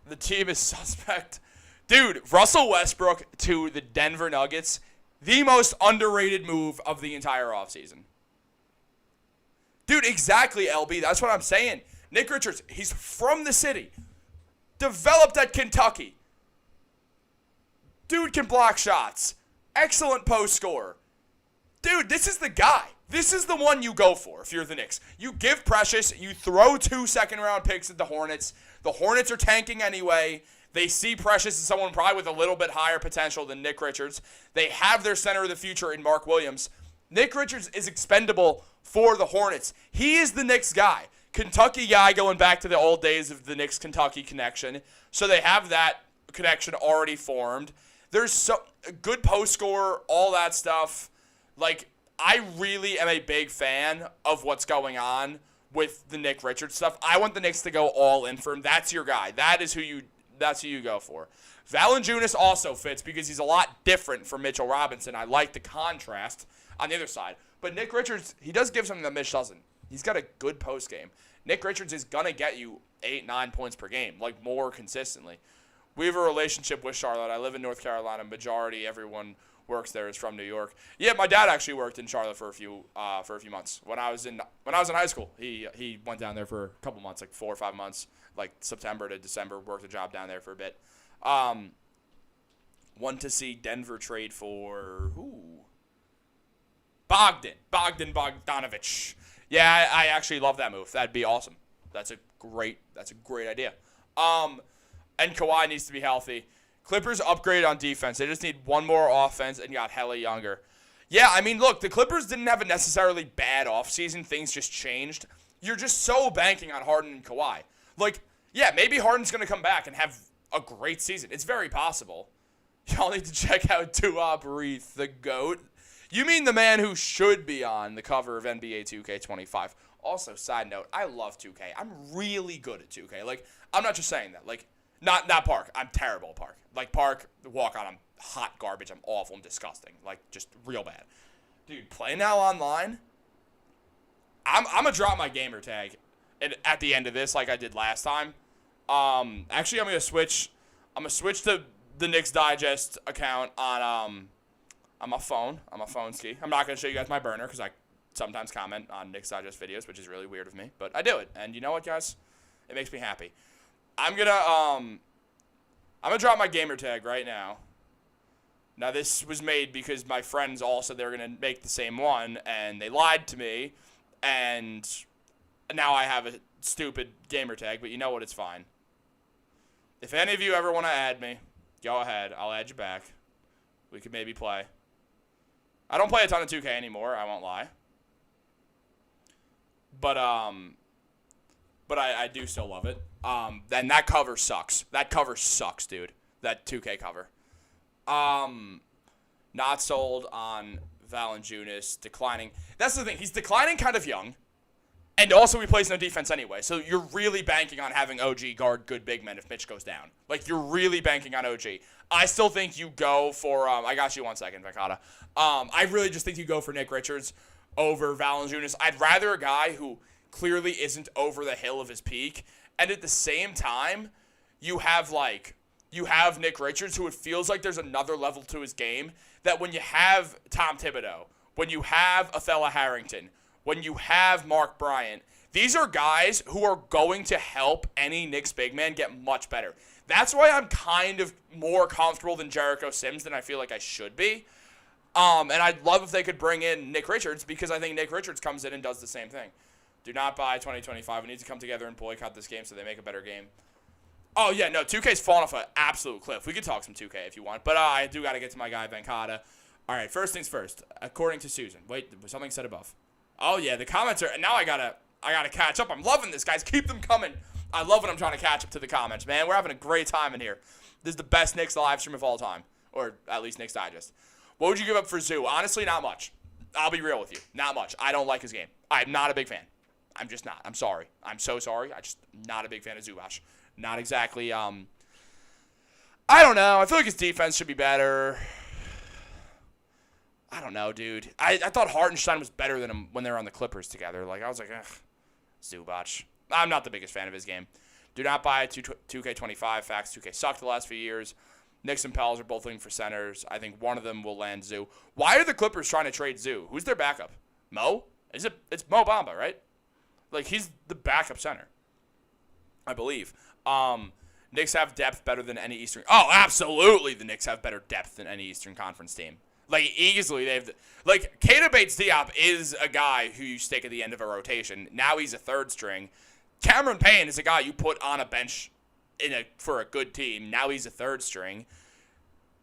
The team is suspect. Dude, Russell Westbrook to the Denver Nuggets, the most underrated move of the entire offseason. Dude, exactly, LB. That's what I'm saying. Nick Richards, he's from the city. Developed at Kentucky. Dude can block shots. Excellent post scorer. Dude, this is the guy. This is the one you go for if you're the Knicks. You give Precious. You throw 2 second-round picks at the Hornets. The Hornets are tanking anyway. They see Precious as someone probably with a little bit higher potential than Nick Richards. They have their center of the future in Mark Williams. Nick Richards is expendable for the Hornets. He is the Knicks guy. Kentucky guy going back to the old days of the Knicks-Kentucky connection. So they have that connection already formed. There's a good post scorer, all that stuff. Like, I really am a big fan of what's going on with the Nick Richards stuff. I want the Knicks to go all in for him. That's your guy. That's who you go for. Valanciunas also fits because he's a lot different from Mitchell Robinson. I like the contrast on the other side. But Nick Richards, he does give something that Mitch doesn't. He's got a good post game. Nick Richards is going to get you 8-9 points per game, like more consistently. We have a relationship with Charlotte. I live in North Carolina. Majority everyone works there is from New York. Yeah, my dad actually worked in Charlotte for a few months. When I was in high school, he went down there for a couple months, like 4 or 5 months, like September to December. Worked a job down there for a bit. Want to see Denver trade for who? Bogdanovich. Yeah, I actually love that move. That'd be awesome. That's a great idea. And Kawhi needs to be healthy. Clippers upgrade on defense. They just need one more offense and got hella younger. Yeah, I mean, look, the Clippers didn't have a necessarily bad offseason. Things just changed. You're just so banking on Harden and Kawhi. Like, yeah, maybe Harden's going to come back and have a great season. It's very possible. Y'all need to check out Duop Reith, the GOAT. You mean the man who should be on the cover of NBA 2K25. Also, side note, I love 2K. I'm really good at 2K. Like, I'm not just saying that. Like, not Park. I'm terrible at Park. Like, Park, walk on, I'm hot garbage. I'm awful. I'm disgusting. Like, just real bad. Dude, play now online. I'm going to drop my gamer tag at the end of this like I did last time. Actually, I'm going to switch. I'm going to switch to the Knicks Digest account on on my phone ski. I'm not going to show you guys my burner because I sometimes comment on Knicks Digest videos, which is really weird of me. But I do it. And you know what, guys? It makes me happy. I'm going to drop my gamer tag right now. Now, this was made because my friends all said they were going to make the same one, and they lied to me, and now I have a stupid gamer tag, but you know what? It's fine. If any of you ever want to add me, go ahead. I'll add you back. We could maybe play. I don't play a ton of 2K anymore, I won't lie. But I do still love it. And that cover sucks. That cover sucks, dude. That 2K cover. Not sold on Valanciunas, declining. That's the thing. He's declining kind of young. And also he plays no defense anyway. So you're really banking on having OG guard good big men if Mitch goes down. Like, you're really banking on OG. I still think you go for, I got you 1 second, Venkata. I really just think you go for Nick Richards over Valanciunas. I'd rather a guy who clearly isn't over the hill of his peak. And at the same time, you have Nick Richards, who it feels like there's another level to his game, that when you have Tom Thibodeau, when you have Othella Harrington, when you have Mark Bryant, these are guys who are going to help any Knicks big man get much better. That's why I'm kind of more comfortable than Jericho Sims than I feel like I should be. And I'd love if they could bring in Nick Richards, because I think Nick Richards comes in and does the same thing. Do not buy 2025. We need to come together and boycott this game so they make a better game. Oh, yeah, no, 2K's fallen off an absolute cliff. We could talk some 2K if you want, but I do got to get to my guy, Venkata. All right, first things first. According to Susan. Wait, was something said above? Oh, yeah, the comments are... Now I gotta catch up. I'm loving this, guys. Keep them coming. I love when I'm trying to catch up to the comments, man. We're having a great time in here. This is the best Knicks live stream of all time, or at least Knicks Digest. What would you give up for Zoo? Honestly, not much. I'll be real with you. Not much. I don't like his game. I'm not a big fan. I'm just not. I'm sorry. I'm so sorry. I'm just not a big fan of Zubac. Not exactly, I don't know. I feel like his defense should be better. I don't know, dude. I thought Hartenstein was better than him when they were on the Clippers together. Like, I was like, ugh, Zubac. I'm not the biggest fan of his game. Do not buy 2K25. Facts, 2K sucked the last few years. Knicks and Pels are both looking for centers. I think one of them will land Zoo. Why are the Clippers trying to trade Zoo? Who's their backup? Mo? It's Mo Bamba, right? Like, he's the backup center, I believe. Knicks have depth better than any Eastern. Oh, absolutely, the Knicks have better depth than any Eastern Conference team. Like, easily, Keita Bates-Diop is a guy who you stick at the end of a rotation. Now he's a third string. Cameron Payne is a guy you put on a bench for a good team. Now he's a third string.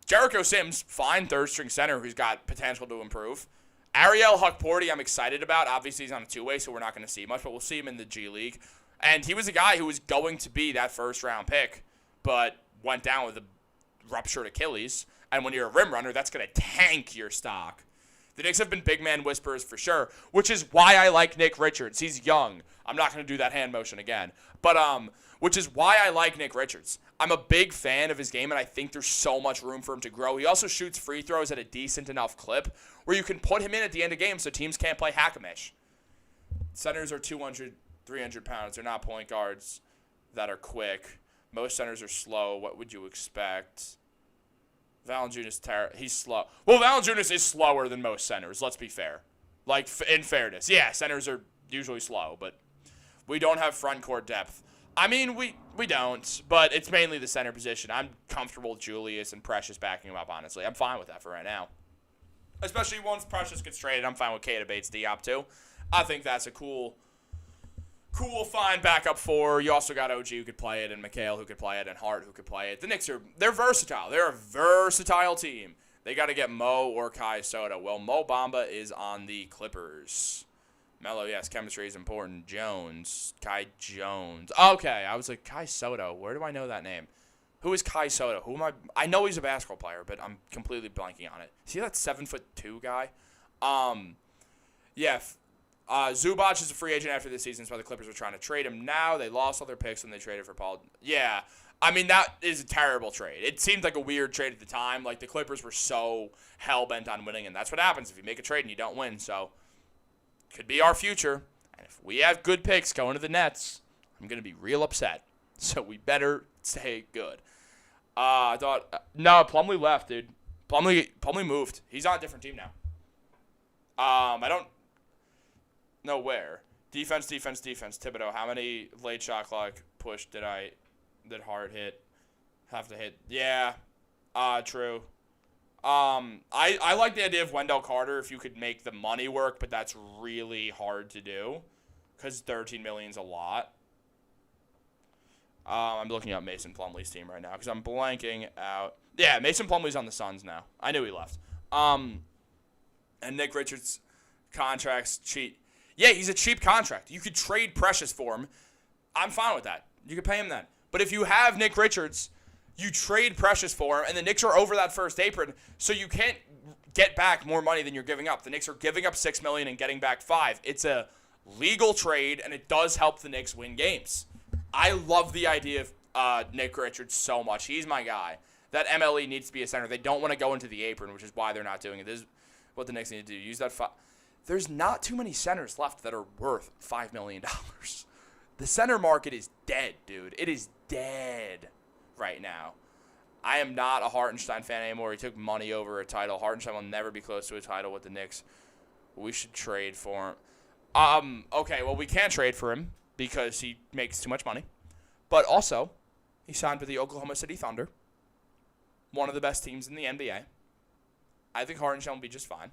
Jericho Sims, fine third string center who's got potential to improve. Ariel Hukporti, I'm excited about. Obviously, he's on a two-way, so we're not going to see much, but we'll see him in the G League. And he was a guy who was going to be that first-round pick, but went down with a ruptured Achilles. And when you're a rim runner, that's going to tank your stock. The Knicks have been big man whisperers for sure, which is why I like Nick Richards. He's young. I'm not going to do that hand motion again. But which is why I like Nick Richards. I'm a big fan of his game, and I think there's so much room for him to grow. He also shoots free throws at a decent enough clip where you can put him in at the end of games so teams can't play hack-a-mish. Centers are 200, 300 pounds. They're not point guards that are quick. Most centers are slow. What would you expect? Valanciunas, he's slow. Well, Valanciunas is slower than most centers, let's be fair. Like, in fairness. Yeah, centers are usually slow, but we don't have front court depth. I mean, we don't, but it's mainly the center position. I'm comfortable with Julius and Precious backing him up, honestly. I'm fine with that for right now. Especially once Precious gets traded, I'm fine with Keita Bates-Diop, too. I think that's a cool, fine backup four. You also got OG who could play it, and McHale who could play it, and Hart who could play it. The Knicks they're versatile. They're a versatile team. They got to get Mo or Kai Soto. Well, Mo Bamba is on the Clippers. Melo, yes, chemistry is important. Kai Jones. Okay, I was like, Kai Soto. Where do I know that name? Who is Kai Soto? Who am I? I know he's a basketball player, but I'm completely blanking on it. See that 7'2" guy? Yeah. Zubac is a free agent after this season. That's why the Clippers are trying to trade him now. They lost all their picks when they traded for Paul. Yeah. I mean, that is a terrible trade. It seemed like a weird trade at the time. Like, the Clippers were so hell-bent on winning, and that's what happens if you make a trade and you don't win. So, could be our future. And if we have good picks going to the Nets, I'm going to be real upset. So, we better stay good. I thought, no, Plumlee left, dude. Plumlee moved. He's on a different team now. I don't know where. Defense. Thibodeau. How many late shot clock push did Hart have to hit? Yeah. True. I like the idea of Wendell Carter if you could make the money work, but that's really hard to do because $13 million's a lot. I'm looking up Mason Plumlee's team right now because I'm blanking out. Yeah, Mason Plumlee's on the Suns now. I knew he left. And Nick Richards' contract's cheap. Yeah, he's a cheap contract. You could trade Precious for him. I'm fine with that. You could pay him that. But if you have Nick Richards, you trade Precious for him, and the Knicks are over that first apron, so you can't get back more money than you're giving up. The Knicks are giving up $6 million and getting back $5 million. It's a legal trade, and it does help the Knicks win games. I love the idea of Nick Richards so much. He's my guy. That MLE needs to be a center. They don't want to go into the apron, which is why they're not doing it. This is what the Knicks need to do. Use that. There's not too many centers left that are worth $5 million. The center market is dead, dude. It is dead right now. I am not a Hartenstein fan anymore. He took money over a title. Hartenstein will never be close to a title with the Knicks. We should trade for him. Okay, well, we can't trade for him because he makes too much money. But also, he signed with the Oklahoma City Thunder, one of the best teams in the NBA. I think Hartenstein will be just fine.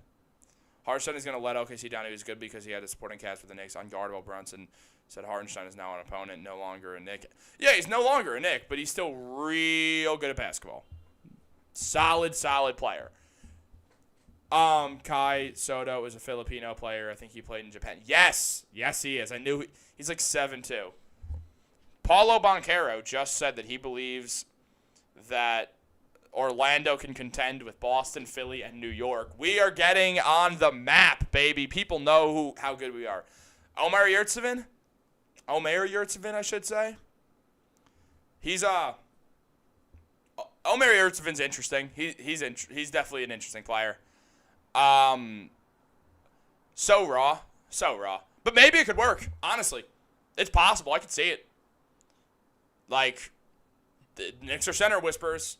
Hartenstein is going to let OKC down. He was good because he had a supporting cast with the Knicks. Unguardable Brunson said Hartenstein is now an opponent, no longer a Knick. Yeah, he's no longer a Knick, but he's still real good at basketball. Solid player. Kai Soto is a Filipino player. I think he played in Japan. Yes, he is. I knew he's like 7'2". Paulo Banchero just said that he believes that Orlando can contend with Boston, Philly, and New York. We are getting on the map, baby. People know how good we are. Omer Yurtseven, I should say. He's Omer Yurtseven's interesting. He's definitely an interesting player. So raw. But maybe it could work. Honestly, it's possible. I could see it. Like, the Knicks are center whispers.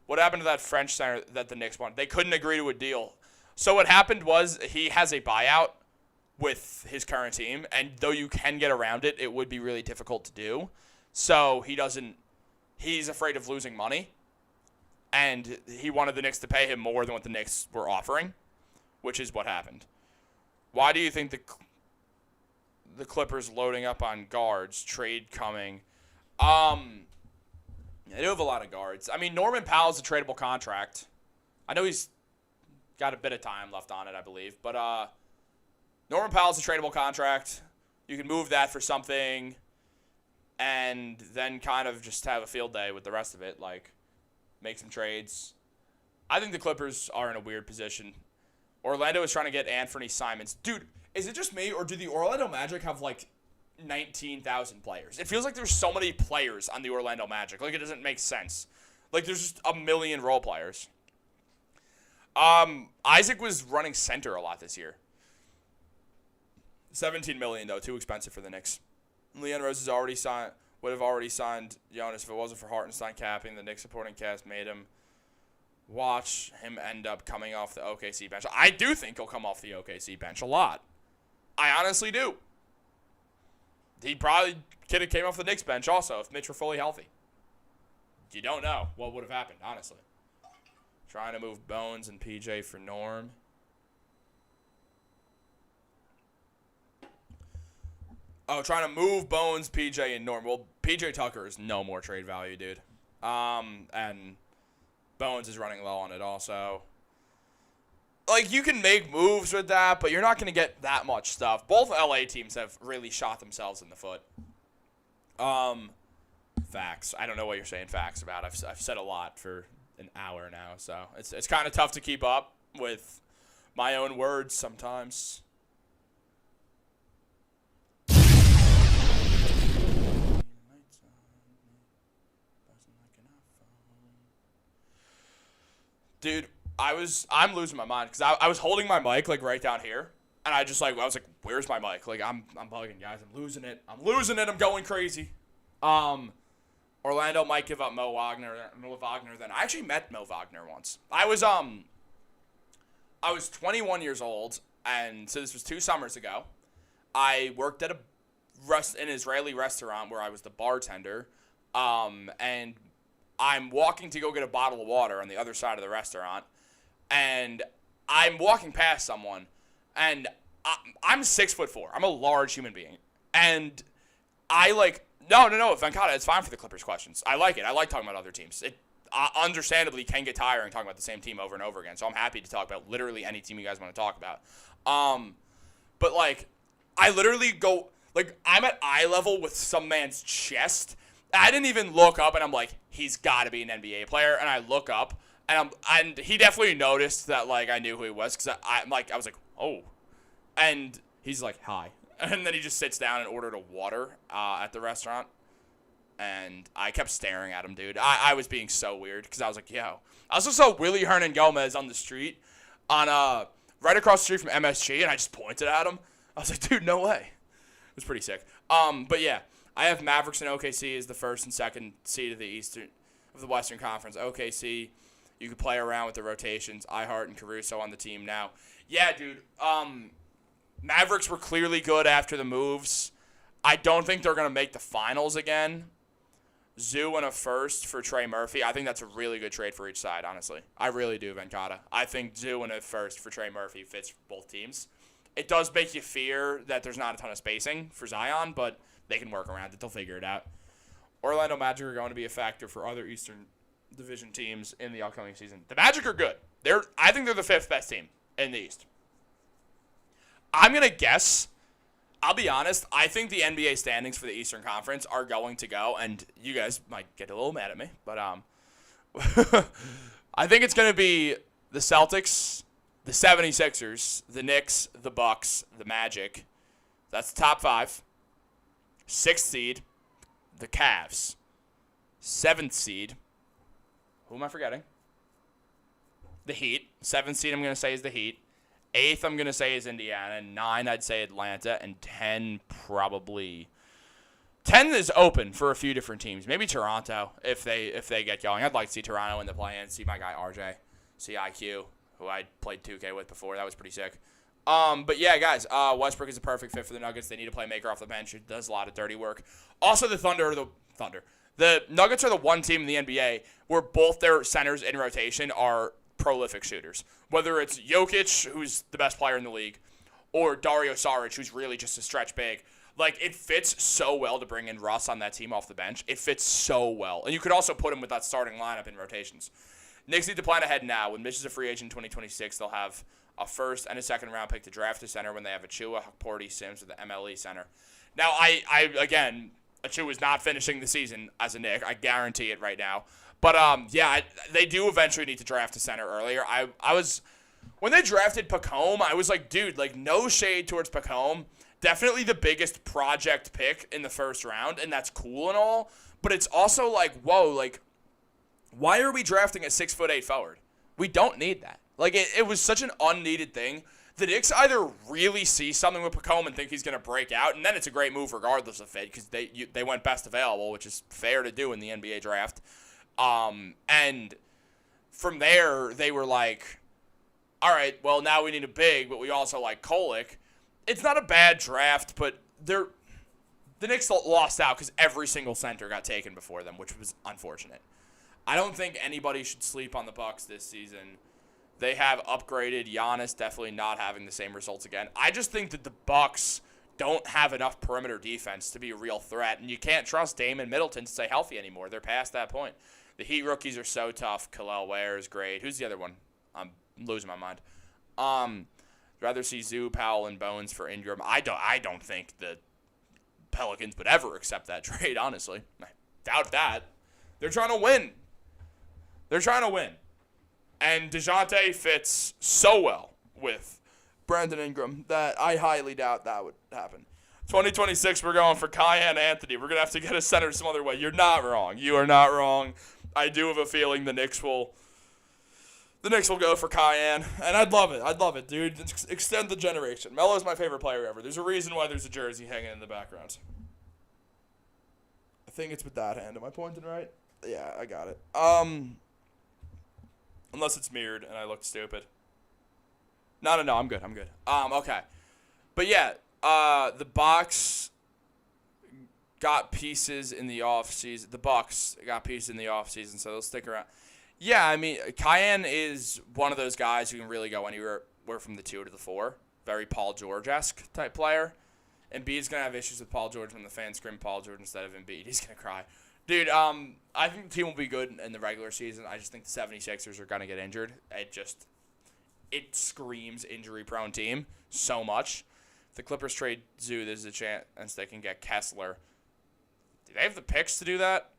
What happened to that French center that the Knicks wanted? They couldn't agree to a deal. So what happened was he has a buyout with his current team, and though you can get around it, it would be really difficult to do. So he's afraid of losing money, and he wanted the Knicks to pay him more than what the Knicks were offering, which is what happened. Why do you think the Clippers loading up on guards, trade coming? They do have a lot of guards. I mean, Norman Powell's a tradable contract. I know he's got a bit of time left on it, I believe. But Norman Powell's a tradable contract. You can move that for something and then kind of just have a field day with the rest of it. Like, make some trades. I think the Clippers are in a weird position. Orlando is trying to get Anthony Simons. Dude, is it just me, or do the Orlando Magic have, like, 19,000 players? It feels like there's so many players on the Orlando Magic. Like, it doesn't make sense. Like, there's just a million role players. Isaac was running center a lot this year. $17 million, though. Too expensive for the Knicks. Leon Rose would have already signed Jonas if it wasn't for Hartenstein capping. The Knicks supporting cast made him watch him end up coming off the OKC bench. I do think he'll come off the OKC bench a lot. I honestly do. He probably could have came off the Knicks bench also if Mitch were fully healthy. You don't know what would have happened, honestly. Trying to move Bones and PJ for Norm. Oh, trying to move Bones, PJ, and Norm. Well, PJ Tucker is no more trade value, dude. And Bones is running low on it also. Like, you can make moves with that, but you're not going to get that much stuff. Both LA teams have really shot themselves in the foot. Facts. I don't know what you're saying facts about. I've said a lot for an hour now, so it's kind of tough to keep up with my own words sometimes. Dude, I'm losing my mind because I was holding my mic like right down here, and I was like, where's my mic? Like I'm bugging, guys. I'm losing it. I'm going crazy. Orlando might give up Mo Wagner then. I actually met Mo Wagner once. I was 21 years old, and so this was 2 summers ago. I worked at an Israeli restaurant where I was the bartender, and I'm walking to go get a bottle of water on the other side of the restaurant, and I'm walking past someone, and I'm 6'4". I'm a large human being, and I no, Venkata, it's fine for the Clippers questions. I like it. I like talking about other teams. It understandably can get tiring talking about the same team over and over again, so I'm happy to talk about literally any team you guys want to talk about. But I literally go, I'm at eye level with some man's chest. I didn't even look up, and I'm like, he's got to be an NBA player. And I look up, and he definitely noticed that I knew who he was, because I was like, oh, and he's like, hi, and then he just sits down and ordered a water at the restaurant, and I kept staring at him, dude. I was being so weird, because I was like, yo. I also saw Willie Hernan Gomez on the street, on right across the street from MSG, and I just pointed at him. I was like, dude, no way. It was pretty sick. But yeah, I have Mavericks and OKC as the first and second seed of the Western Conference. OKC, you could play around with the rotations. iHeart and Caruso on the team now. Yeah, dude. Mavericks were clearly good after the moves. I don't think they're going to make the finals again. Zoo and a first for Trey Murphy. I think that's a really good trade for each side, honestly. I really do, Venkata. I think Zoo and a first for Trey Murphy fits for both teams. It does make you fear that there's not a ton of spacing for Zion, but they can work around it. They'll figure it out. Orlando Magic are going to be a factor for other Eastern Division teams in the upcoming season. The Magic are good. I think they're the 5th best team in the East. I'm going to guess, I'll be honest, I think the NBA standings for the Eastern Conference are going to go, and you guys might get a little mad at me, but I think it's going to be the Celtics, the 76ers, the Knicks, the Bucks, the Magic. That's the top 5. 6th seed, the Cavs. 7th seed, who am I forgetting? The Heat. 7th seed I'm going to say is the Heat. 8th I'm going to say is Indiana. 9 I'd say Atlanta. And 10 probably. 10 is open for a few different teams. Maybe Toronto if they get going. I'd like to see Toronto in the play-in. See my guy RJ. See IQ, who I played 2K with before. That was pretty sick. But yeah, guys, Westbrook is a perfect fit for the Nuggets. They need a playmaker off the bench who does a lot of dirty work. Also, the Nuggets are the one team in the NBA where both their centers in rotation are prolific shooters. Whether it's Jokic, who's the best player in the league, or Dario Saric, who's really just a stretch big. It fits so well to bring in Russ on that team off the bench. It fits so well. And you could also put him with that starting lineup in rotations. Knicks need to plan ahead now. When Mitch is a free agent in 2026, they'll have a first and a second round pick to draft a center when they have Achua, Porty, Sims, or the MLE center. Now, again, Achua is not finishing the season as a Knick. I guarantee it right now. But, they do eventually need to draft a center earlier. When they drafted Pacome, I was like, dude, no shade towards Pacome. Definitely the biggest project pick in the first round, and that's cool and all. But it's also whoa, why are we drafting a 6'8" forward? We don't need that. It was such an unneeded thing. The Knicks either really see something with Pacome and think he's going to break out, and then it's a great move regardless of fit because they went best available, which is fair to do in the NBA draft. And from there, they were like, all right, well, now we need a big, but we also like Kolek. It's not a bad draft, but the Knicks lost out because every single center got taken before them, which was unfortunate. I don't think anybody should sleep on the Bucks this season. They have upgraded. Giannis definitely not having the same results again. I just think that the Bucks don't have enough perimeter defense to be a real threat, and you can't trust Dame and Middleton to stay healthy anymore. They're past that point. The Heat rookies are so tough. Khalil Ware is great. Who's the other one? I'm losing my mind. Rather see Zoo, Powell, and Bones for Ingram. I don't think the Pelicans would ever accept that trade, honestly. I doubt that. They're trying to win. And DeJounte fits so well with Brandon Ingram that I highly doubt that would happen. 2026, we're going for Kyan Anthony. We're going to have to get a center some other way. You're not wrong. You are not wrong. I do have a feeling the Knicks will go for Kyan, and I'd love it, dude. Extend the generation. Melo's my favorite player ever. There's a reason why there's a jersey hanging in the background. I think it's with that hand. Am I pointing right? Yeah, I got it. Unless it's mirrored and I look stupid. No, I'm good. Okay. But yeah, the Bucks got pieces in the offseason. The Bucks got pieces in the offseason, so they'll stick around. Yeah, I mean, Cayenne is one of those guys who can really go anywhere from the 2 to the 4. Very Paul George-esque type player. Embiid's going to have issues with Paul George when the fans scream Paul George instead of Embiid. He's going to cry. Dude, I think the team will be good in the regular season. I just think the 76ers are going to get injured. It screams injury-prone team so much. If the Clippers trade Zoo, there's a chance they can get Kessler. Do they have the picks to do that?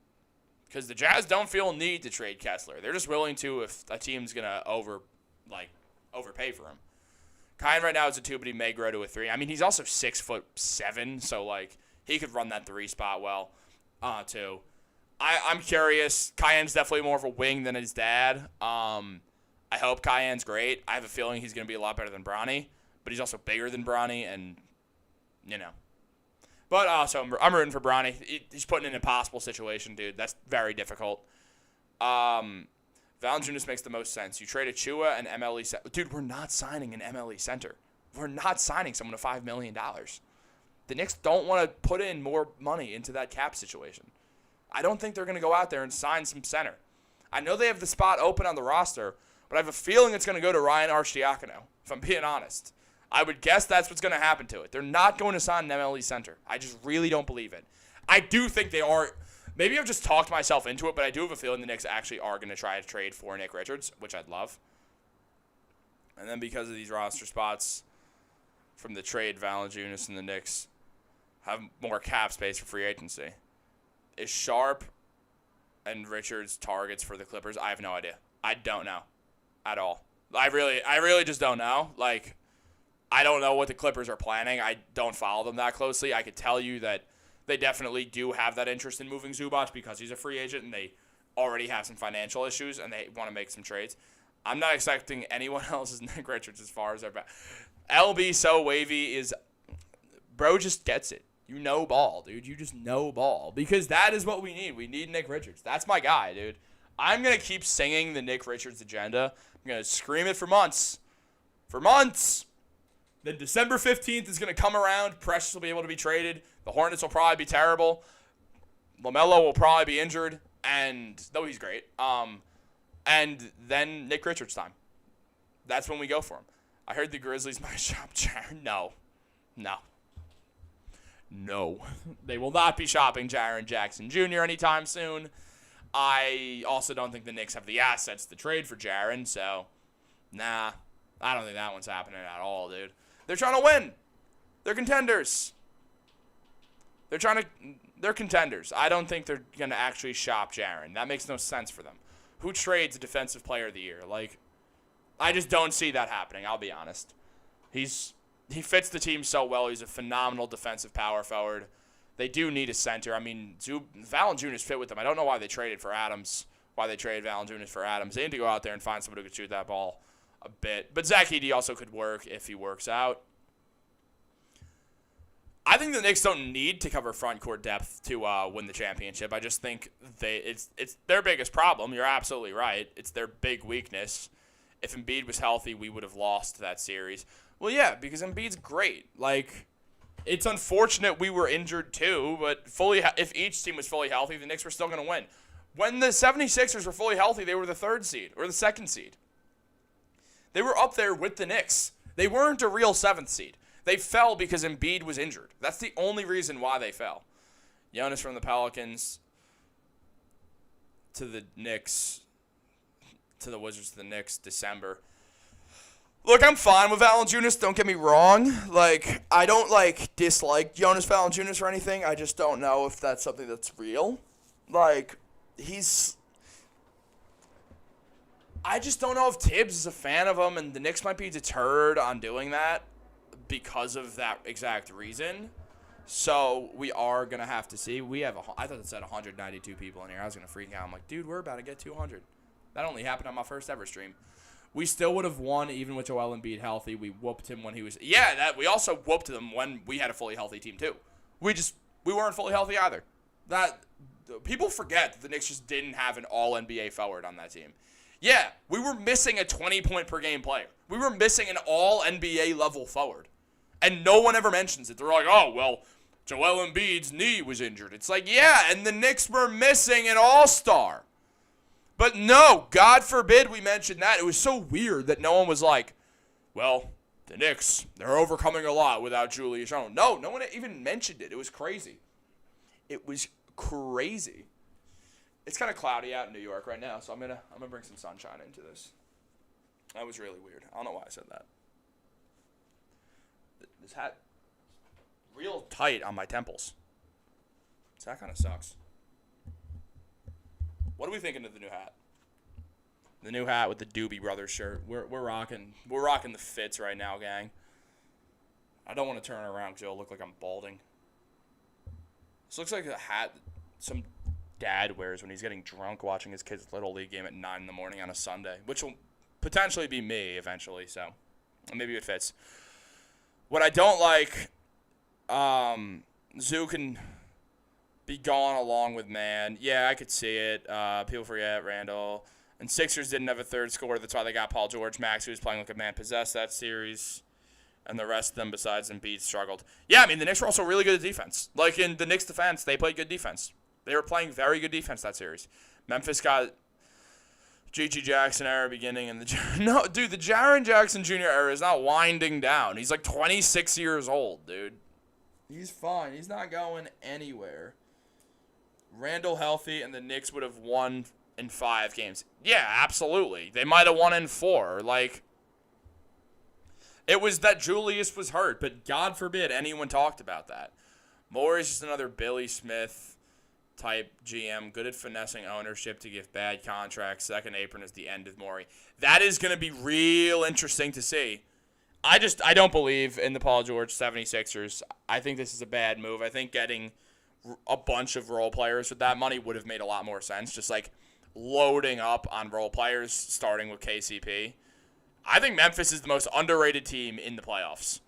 Because the Jazz don't feel a need to trade Kessler. They're just willing to if a team's going to overpay for him. Kyan right now is a 2, but he may grow to a 3. I mean, he's also 6'7", so, he could run that 3 spot well, too. I'm curious. Kyan's definitely more of a wing than his dad. I hope Kyan's great. I have a feeling he's going to be a lot better than Bronny, but he's also bigger than Bronny, and, But also, I'm rooting for Bronny. He's put in an impossible situation, dude. That's very difficult. Valanciunas makes the most sense. You trade Achua and MLE center. Dude, we're not signing an MLE center. We're not signing someone to $5 million. The Knicks don't want to put in more money into that cap situation. I don't think they're going to go out there and sign some center. I know they have the spot open on the roster, but I have a feeling it's going to go to Ryan Arcidiacono, if I'm being honest. I would guess that's what's going to happen to it. They're not going to sign an MLE center. I just really don't believe it. I do think they are. Maybe I've just talked myself into it, but I do have a feeling the Knicks actually are going to try to trade for Nick Richards, which I'd love. And then because of these roster spots from the trade, Valanciunas and the Knicks have more cap space for free agency. Is Sharp and Richards targets for the Clippers? I have no idea. I don't know at all. I really just don't know. I don't know what the Clippers are planning. I don't follow them that closely. I could tell you that they definitely do have that interest in moving Zubac because he's a free agent and they already have some financial issues and they want to make some trades. I'm not expecting anyone else's Nick Richards as far as their back. LB so wavy is, bro just gets it. You know ball, dude. You just know ball because that is what we need. We need Nick Richards. That's my guy, dude. I'm going to keep singing the Nick Richards agenda. I'm going to scream it for months. For months. Then December 15th is going to come around. Precious will be able to be traded. The Hornets will probably be terrible. LaMelo will probably be injured, and though he's great. And then Nick Richards time. That's when we go for him. I heard the Grizzlies might shop Jaren. No. They will not be shopping Jaren Jackson Jr. anytime soon. I also don't think the Knicks have the assets to trade for Jaren, so nah. I don't think that one's happening at all, dude. They're trying to win. They're contenders. They're contenders. I don't think they're going to actually shop Jaren. That makes no sense for them. Who trades a defensive player of the year? I just don't see that happening, I'll be honest. He fits the team so well. He's a phenomenal defensive power forward. They do need a center. I mean, Valanciunas fit with them. I don't know why they traded for Adams, why they traded Valanciunas for Adams. They need to go out there and find someone who could shoot that ball a bit. But Zach Edey also could work if he works out. I think the Knicks don't need to cover front court depth to win the championship. I just think it's their biggest problem. You're absolutely right. It's their big weakness. If Embiid was healthy, we would have lost that series. Well, yeah, because Embiid's great. It's unfortunate we were injured too, but if each team was fully healthy, the Knicks were still going to win. When the 76ers were fully healthy, they were the 3rd seed or the 2nd seed. They were up there with the Knicks. They weren't a real 7th seed. They fell because Embiid was injured. That's the only reason why they fell. Jonas from the Pelicans to the Knicks, to the Wizards to the Knicks, December. Look, I'm fine with Valanciunas. Don't get me wrong. I don't, dislike Jonas Valanciunas or anything. I just don't know if that's something that's real. I just don't know if Tibbs is a fan of him, and the Knicks might be deterred on doing that because of that exact reason. So we are going to have to see. I thought it said 192 people in here. I was going to freak out. I'm like, dude, we're about to get 200. That only happened on my first ever stream. We still would have won even with Joel Embiid healthy. We whooped him when he was... Yeah, we also whooped them when we had a fully healthy team too. We weren't fully healthy either. that people forget that the Knicks just didn't have an all-NBA forward on that team. Yeah, we were missing a 20-point per game player. We were missing an all-NBA level forward. And no one ever mentions it. They're like, oh, well, Joel Embiid's knee was injured. It's like, yeah, and the Knicks were missing an all-star. But no, God forbid we mentioned that. It was so weird that no one was like, well, the Knicks, they're overcoming a lot without Julius Randle. No one even mentioned it. It was crazy. It was crazy. It's kind of cloudy out in New York right now, so I'm gonna bring some sunshine into this. That was really weird. I don't know why I said that. This hat real tight on my temples. So that kind of sucks. What are we thinking of the new hat? The new hat with the Doobie Brothers shirt. We're rocking the fits right now, gang. I don't want to turn around because it'll look like I'm balding. This looks like a hat some dad wears when he's getting drunk watching his kid's Little League game at 9 in the morning on a Sunday, which will potentially be me eventually, so maybe it fits. What I don't like, Zoo can be gone along with Man. Yeah, I could see it. People forget Randall. And Sixers didn't have a third scorer. That's why they got Paul George. Max, who was playing like a man possessed that series. And the rest of them, besides Embiid, struggled. Yeah, I mean, the Knicks were also really good at defense. Like, in the Knicks' defense, they played good defense. They were playing very good defense that series. Memphis got G.G. Jackson era beginning. And the Jaren Jackson Jr. era is not winding down. He's like 26 years old, dude. He's fine. He's not going anywhere. Randall healthy, and the Knicks would have won in 5 games. Yeah, absolutely. They might have won in 4. Like, it was that Julius was hurt, but God forbid anyone talked about that. Moore is just another Billy Smith type GM, good at finessing ownership to give bad contracts. Second apron is the end of Morey. That is going to be real interesting to see. I don't believe in the Paul George 76ers. I think this is a bad move. I think getting a bunch of role players with that money would have made a lot more sense. Just like loading up on role players, starting with KCP. I think Memphis is the most underrated team in the playoffs,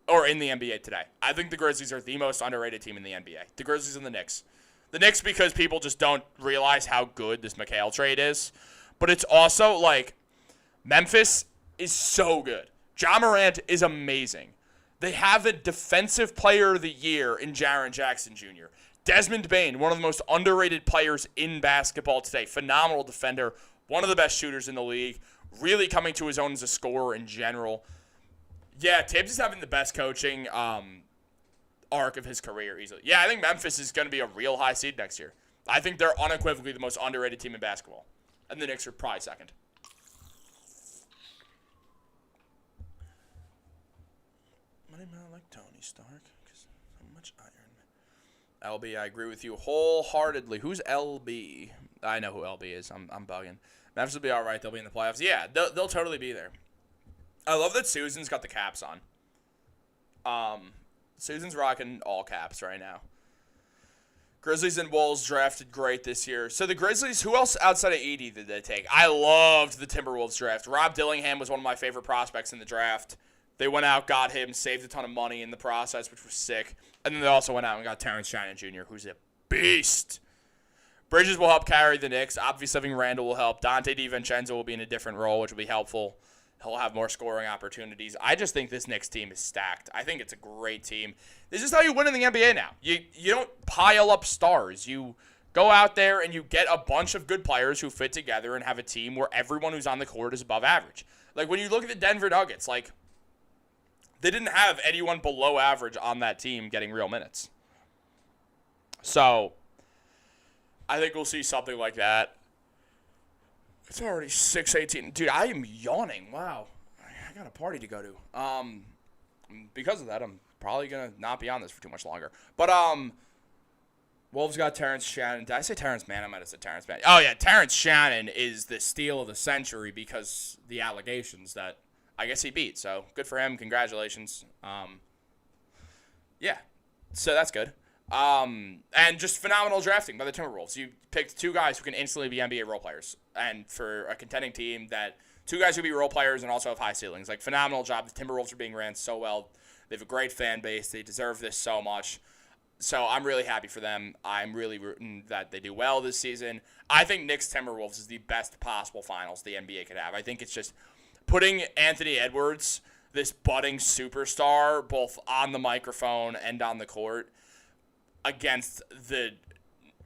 or in the NBA today. I think the Grizzlies are the most underrated team in the NBA. The Grizzlies and the Knicks. The Knicks because people just don't realize how good this McHale trade is. But it's also like Memphis is so good. Ja Morant is amazing. They have the defensive player of the year in Jaren Jackson Jr. Desmond Bane, one of the most underrated players in basketball today. Phenomenal defender, one of the best shooters in the league. Really coming to his own as a scorer in general. Yeah, Tibbs is having the best coaching arc of his career easily. Yeah, I think Memphis is going to be a real high seed next year. I think they're unequivocally the most underrated team in basketball. And the Knicks are probably second. I like Tony Stark because so much iron. LB, I agree with you wholeheartedly. Who's LB? I know who LB is. I'm bugging. Memphis will be all right. They'll be in the playoffs. Yeah, they'll totally be there. I love that Susan's got the caps on. Susan's rocking all caps right now. Grizzlies and Wolves drafted great this year. So the Grizzlies, who else outside of Edey did they take? I loved the Timberwolves draft. Rob Dillingham was one of my favorite prospects in the draft. They went out, got him, saved a ton of money in the process, which was sick. And then they also went out and got Terrence Shannon Jr., who's a beast. Bridges will help carry the Knicks. Obviously, having Randall will help. Dante DiVincenzo will be in a different role, which will be helpful. He'll have more scoring opportunities. I just think this Knicks team is stacked. I think it's a great team. This is how you win in the NBA now. You don't pile up stars. You go out there and you get a bunch of good players who fit together and have a team where everyone who's on the court is above average. Like, when you look at the Denver Nuggets, like, they didn't have anyone below average on that team getting real minutes. So I think we'll see something like that. It's already 6:18. Dude, I am yawning. Wow. I got a party to go to. Because of that, I'm probably going to not be on this for too much longer. But, Wolves got Terrence Shannon. Did I say Terrence Mann? I might have said Terrence Mann. Oh, yeah. Terrence Shannon is the steal of the century because the allegations that I guess he beat. So, good for him. Congratulations. Yeah. So, that's good. And just phenomenal drafting by the Timberwolves. You picked 2 guys who can instantly be NBA role players. And for a contending team, that 2 guys who be role players and also have high ceilings. Like, phenomenal job. The Timberwolves are being ran so well. They have a great fan base. They deserve this so much. So I'm really happy for them. I'm really rooting that they do well this season. I think Knicks Timberwolves is the best possible finals the NBA could have. I think it's just putting Anthony Edwards, this budding superstar, both on the microphone and on the court, against the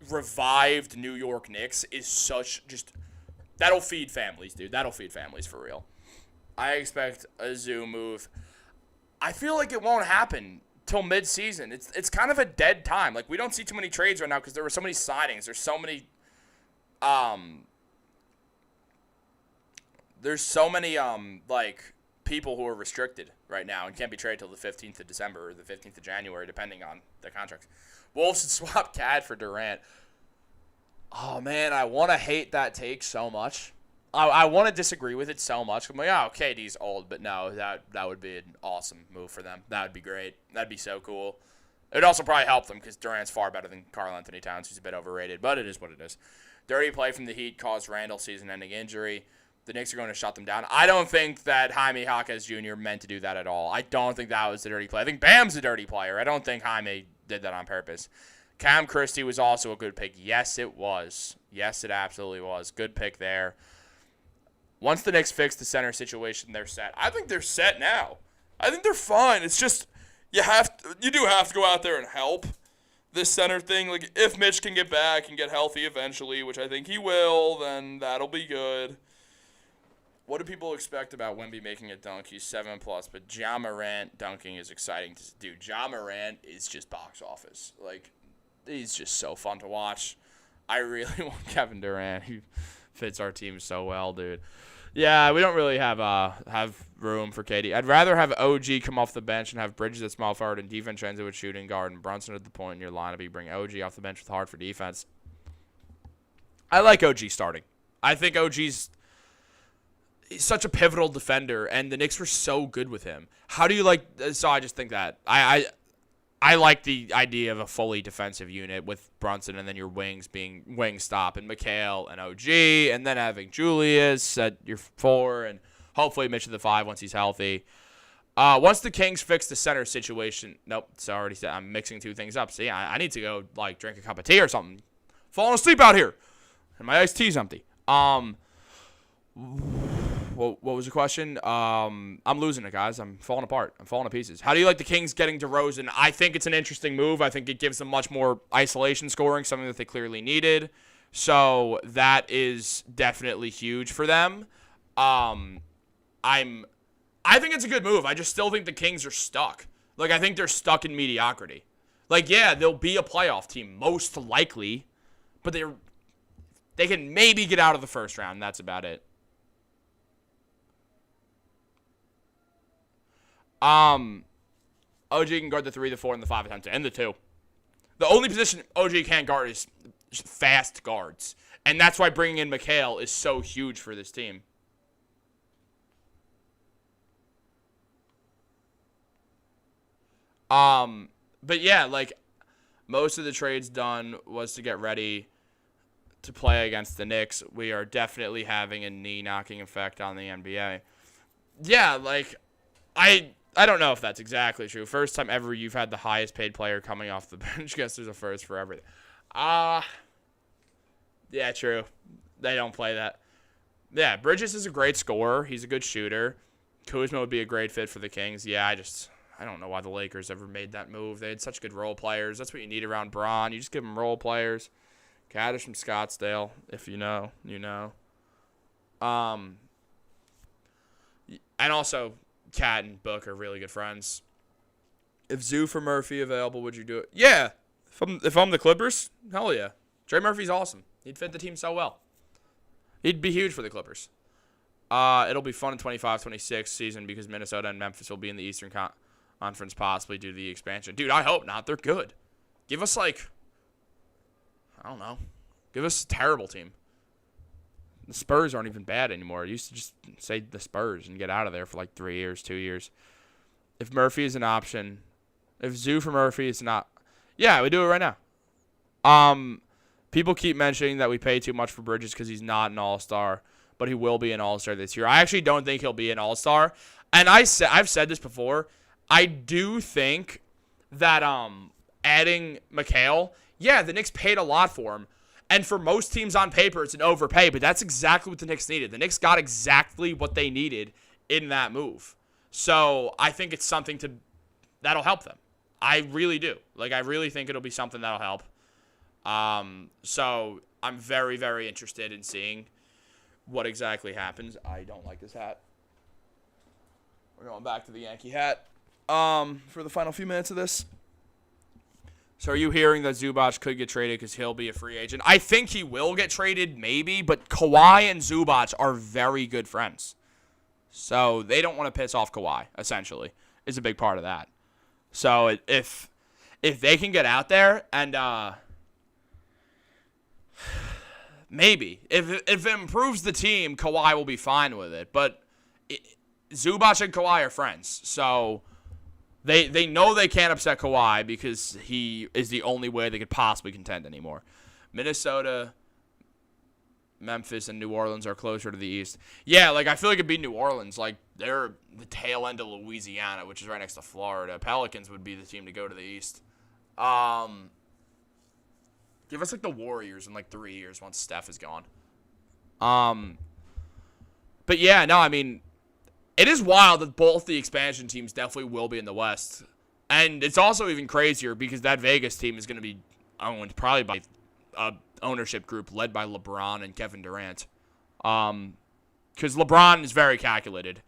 revived New York Knicks is such just – that'll feed families, dude. That'll feed families for real. I expect a Zoo move. I feel like it won't happen till mid-season. It's kind of a dead time. Like, we don't see too many trades right now because there were so many signings. There's so many people who are restricted right now and can't be traded till the 15th of December or the 15th of January, depending on the contracts. Wolves should swap Cad for Durant. Oh, man, I want to hate that take so much. I want to disagree with it so much. I'm like, oh, KD's old, but no, that would be an awesome move for them. That would be great. That'd be so cool. It would also probably help them because Durant's far better than Karl Anthony Towns, who's a bit overrated, but it is what it is. Dirty play from the Heat caused Randle season-ending injury. The Knicks are going to shut them down. I don't think that Jaime Jaquez Jr. meant to do that at all. I don't think that was the dirty play. I think Bam's a dirty player. I don't think Jaime did that on purpose. Cam Christie was also a good pick. Yes, it was. Yes, it absolutely was. Good pick there. Once the Knicks fix the center situation, they're set. I think they're set now. I think they're fine. It's just you do have to go out there and help this center thing. Like, if Mitch can get back and get healthy eventually, which I think he will, then that'll be good. What do people expect about Wemby making a dunk? He's 7+, but Ja Morant dunking is exciting. Dude, Ja Morant is just box office. Like, he's just so fun to watch. I really want Kevin Durant. He fits our team so well, dude. Yeah, we don't really have room for KD. I'd rather have OG come off the bench and have Bridges at small forward and DiVincenzo at shooting guard and Brunson at the point in your lineup. You bring OG off the bench with Hard for defense. I like OG starting. I think he's such a pivotal defender, and the Knicks were so good with him. How do you like – so I just think that. I like the idea of a fully defensive unit with Brunson and then your wings being Wingstop and McHale and OG and then having Julius at your 4 and hopefully Mitch at the 5 once he's healthy. Once the Kings fix the center situation – nope, it's already said. I'm mixing two things up. See, I need to go like drink a cup of tea or something. Falling asleep out here. And my iced tea's empty. What was the question? I'm losing it, guys. I'm falling apart. I'm falling to pieces. How do you like the Kings getting DeRozan? I think it's an interesting move. I think it gives them much more isolation scoring, something that they clearly needed. So that is definitely huge for them. I think it's a good move. I just still think the Kings are stuck. Like, I think they're stuck in mediocrity. Like, yeah, they'll be a playoff team, most likely, but they can maybe get out of the first round, and that's about it. OG can guard the 3, the 4, and the 5 attempts, and the 2. The only position OG can't guard is fast guards, and that's why bringing in McHale is so huge for this team. But yeah, like, most of the trades done was to get ready to play against the Knicks. We are definitely having a knee-knocking effect on the NBA. Yeah, like, I don't know if that's exactly true. First time ever you've had the highest paid player coming off the bench. Guess there's a first for everything. Yeah, true. They don't play that. Yeah, Bridges is a great scorer. He's a good shooter. Kuzma would be a great fit for the Kings. Yeah, I don't know why the Lakers ever made that move. They had such good role players. That's what you need around Bron. You just give them role players. Kaddish from Scottsdale, if you know, you know. And also, Cat and Book are really good friends. If Zoo for Murphy available, would you do it? Yeah. If I'm the Clippers, hell yeah. Trey Murphy's awesome. He'd fit the team so well. He'd be huge for the Clippers. It'll be fun in 25-26 season because Minnesota and Memphis will be in the Eastern Conference possibly due to the expansion. Dude, I hope not. They're good. Give us, like, I don't know. Give us a terrible team. The Spurs aren't even bad anymore. I used to just say the Spurs and get out of there for like 3 years, 2 years. If Murphy is an option, if Zoo for Murphy is not, yeah, we do it right now. People keep mentioning that we pay too much for Bridges because he's not an all-star, but he will be an all-star this year. I actually don't think he'll be an all-star. And I've said this before. I do think that adding McHale, yeah, the Knicks paid a lot for him. And for most teams on paper, it's an overpay, but that's exactly what the Knicks needed. The Knicks got exactly what they needed in that move. So I think it's something that'll help them. I really do. Like, I really think it'll be something that'll help. So I'm very, very interested in seeing what exactly happens. I don't like this hat. We're going back to the Yankee hat for the final few minutes of this. So are you hearing that Zubac could get traded because he'll be a free agent? I think he will get traded, maybe, but Kawhi and Zubac are very good friends. So they don't want to piss off Kawhi, essentially, is a big part of that. So if they can get out there and maybe. If it improves the team, Kawhi will be fine with it. But Zubac and Kawhi are friends. So they know they can't upset Kawhi because he is the only way they could possibly contend anymore. Minnesota, Memphis, and New Orleans are closer to the East. Yeah, like I feel like it'd be New Orleans. Like they're the tail end of Louisiana, which is right next to Florida. Pelicans would be the team to go to the East. Give us like the Warriors in like 3 years once Steph is gone. But yeah, no, I mean, it is wild that both the expansion teams definitely will be in the West. And it's also even crazier because that Vegas team is going to be owned probably by a ownership group led by LeBron and Kevin Durant. Because LeBron is very calculated.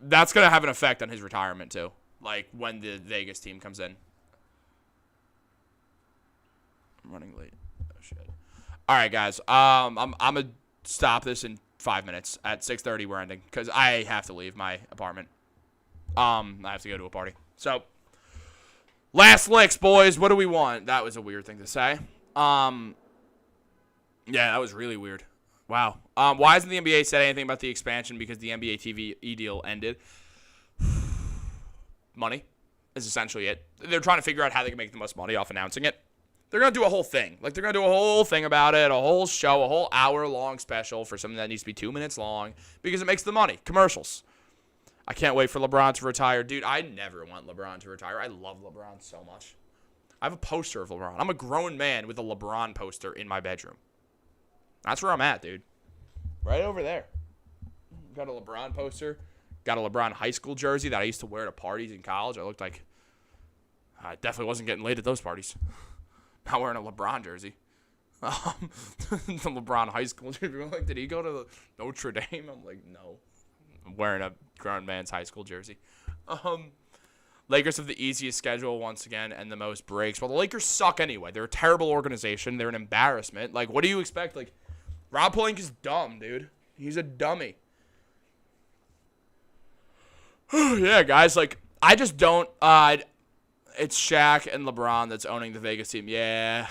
That's going to have an effect on his retirement too. Like when the Vegas team comes in. I'm running late. Oh shit. All right, guys. I'm gonna stop this in 5 minutes. At 6:30, we're ending because I have to leave my apartment. I have to go to a party. So, last licks, boys. What do we want? That was a weird thing to say. Yeah, that was really weird. Wow. Why hasn't the NBA said anything about the expansion? Because the NBA TV deal ended. Money is essentially it. They're trying to figure out how they can make the most money off announcing it. They're going to do a whole thing. Like, they're going to do a whole thing about it, a whole show, a whole hour-long special for something that needs to be 2 minutes long because it makes the money. Commercials. I can't wait for LeBron to retire. Dude, I never want LeBron to retire. I love LeBron so much. I have a poster of LeBron. I'm a grown man with a LeBron poster in my bedroom. That's where I'm at, dude. Right over there. Got a LeBron poster. Got a LeBron high school jersey that I used to wear to parties in college. I looked like I definitely wasn't getting laid at those parties. Not wearing a LeBron jersey. The LeBron high school jersey. Like, did he go to Notre Dame? I'm like, no. I'm wearing a grown man's high school jersey. Lakers have the easiest schedule once again and the most breaks. Well, the Lakers suck anyway. They're a terrible organization. They're an embarrassment. Like, what do you expect? Like, Rob Pelinka's dumb, dude. He's a dummy. Yeah, guys, like, I just don't... It's Shaq and LeBron that's owning the Vegas team. Yeah.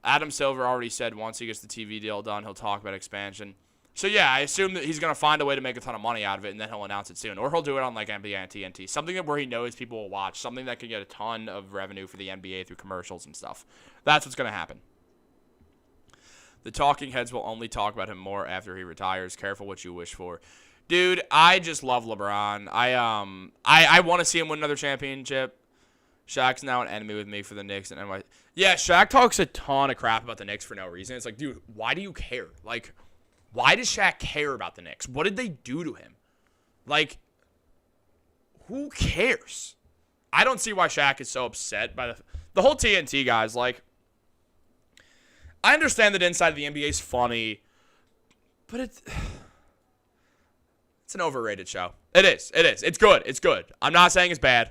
Adam Silver already said once he gets the TV deal done, he'll talk about expansion. So, yeah, I assume that he's going to find a way to make a ton of money out of it, and then he'll announce it soon. Or he'll do it on, like, NBA and TNT. Something where he knows people will watch. Something that can get a ton of revenue for the NBA through commercials and stuff. That's what's going to happen. The talking heads will only talk about him more after he retires. Careful what you wish for. Dude, I just love LeBron. I want to see him win another championship. Shaq's now an enemy with me for the Knicks and NY. Yeah, Shaq talks a ton of crap about the Knicks for no reason. It's like, dude, why do you care? Like, why does Shaq care about the Knicks? What did they do to him? Like, who cares? I don't see why Shaq is so upset by the whole TNT guys. Like, I understand that Inside the NBA is funny, but it's an overrated show. It is. It's good. I'm not saying it's bad.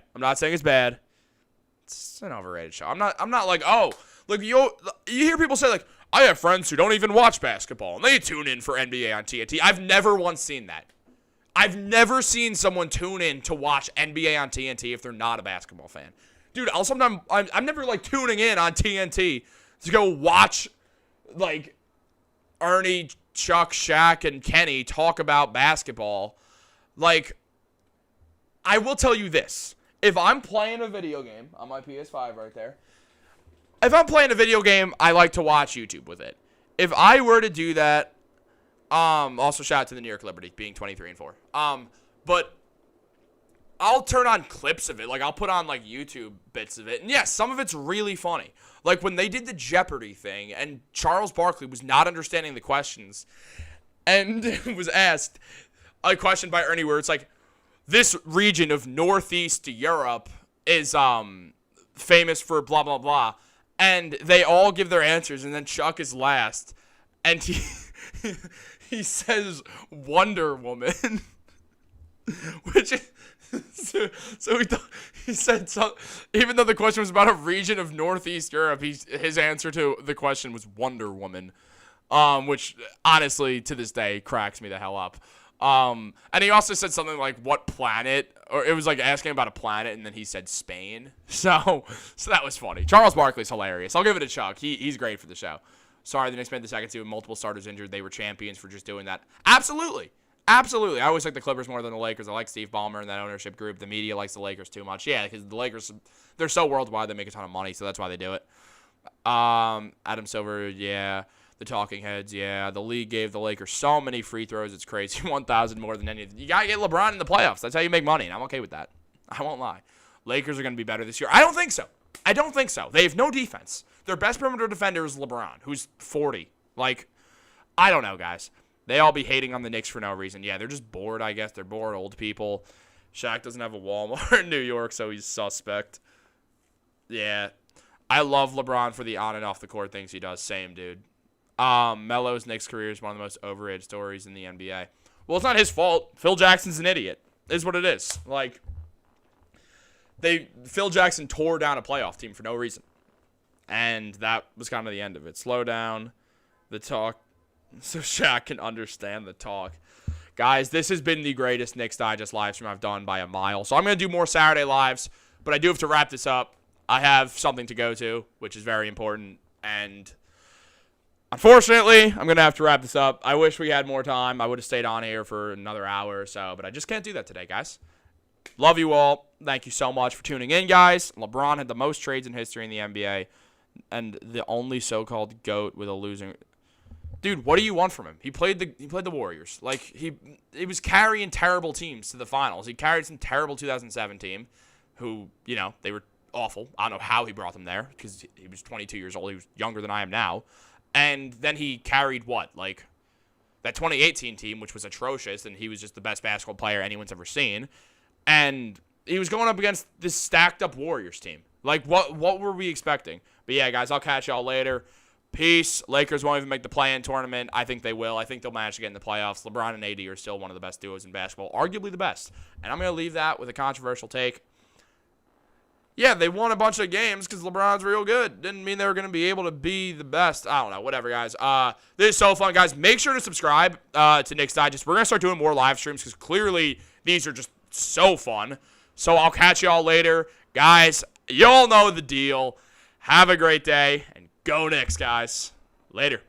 It's an overrated show. I'm not like, oh, like you hear people say like, I have friends who don't even watch basketball and they tune in for NBA on TNT. I've never once seen that. I've never seen someone tune in to watch NBA on TNT if they're not a basketball fan. Dude, I'm never like tuning in on TNT to go watch like Ernie, Chuck, Shaq, and Kenny talk about basketball. Like, I will tell you this. If I'm playing a video game on my PS5 right there, if I'm playing a video game, I like to watch YouTube with it. If I were to do that, also shout out to the New York Liberty being 23-4. But I'll turn on clips of it. Like, I'll put on, like, YouTube bits of it. And, yeah, some of it's really funny. Like, when they did the Jeopardy thing, and Charles Barkley was not understanding the questions, and was asked a question by Ernie where it's like, this region of Northeast Europe is famous for blah, blah, blah. And they all give their answers, and then Chuck is last. And he says Wonder Woman. Which is... So he said, even though the question was about a region of Northeast Europe, his answer to the question was Wonder Woman, which honestly to this day cracks me the hell up. And he also said something like what planet, or it was like asking about a planet, and then he said Spain. So that was funny. Charles Barkley's hilarious. I'll give it a Chuck. He's great for the show. Sorry, the Knicks made the second seed with multiple starters injured. They were champions for just doing that. Absolutely. Absolutely. I always like the Clippers more than the Lakers. I like Steve Ballmer and that ownership group. The media likes the Lakers too much. Yeah, because the Lakers, they're so worldwide, they make a ton of money, so that's why they do it. Adam Silver, yeah. The talking heads, yeah. The league gave the Lakers so many free throws, it's crazy. 1,000 more than any. You got to get LeBron in the playoffs. That's how you make money, and I'm okay with that. I won't lie. Lakers are going to be better this year. I don't think so. They have no defense. Their best perimeter defender is LeBron, who's 40. Like, I don't know, guys. They all be hating on the Knicks for no reason. Yeah, they're just bored, I guess. They're bored old people. Shaq doesn't have a Walmart in New York, so he's suspect. Yeah. I love LeBron for the on and off the court things he does. Same, dude. Melo's Knicks career is one of the most overrated stories in the NBA. Well, it's not his fault. Phil Jackson's an idiot. Is what it is. Like, Phil Jackson tore down a playoff team for no reason. And that was kind of the end of it. Slow down the talk so Shaq can understand the talk. Guys, this has been the greatest Knicks Digest Livestream I've done by a mile. So I'm going to do more Saturday lives, but I do have to wrap this up. I have something to go to, which is very important. And unfortunately, I'm going to have to wrap this up. I wish we had more time. I would have stayed on here for another hour or so, but I just can't do that today, guys. Love you all. Thank you so much for tuning in, guys. LeBron had the most trades in history in the NBA, and the only so-called GOAT with a losing... Dude, what do you want from him? He played the Warriors. Like, he was carrying terrible teams to the finals. He carried some terrible 2007 team who, you know, they were awful. I don't know how he brought them there because he was 22 years old. He was younger than I am now. And then he carried what? Like, that 2018 team, which was atrocious, and he was just the best basketball player anyone's ever seen. And he was going up against this stacked-up Warriors team. Like, what were we expecting? But, yeah, guys, I'll catch y'all later. Peace. Lakers won't even make the play-in tournament. I think they will. I think they'll manage to get in the playoffs. LeBron and AD are still one of the best duos in basketball, arguably the best. And I'm going to leave that with a controversial take. Yeah, they won a bunch of games because LeBron's real good. Didn't mean they were going to be able to be the best. I don't know. Whatever, guys. This is so fun, guys. Make sure to subscribe to Knicks Digest. We're going to start doing more live streams because clearly these are just so fun. So I'll catch y'all later. Guys, y'all know the deal. Have a great day, and go Knicks, guys. Later.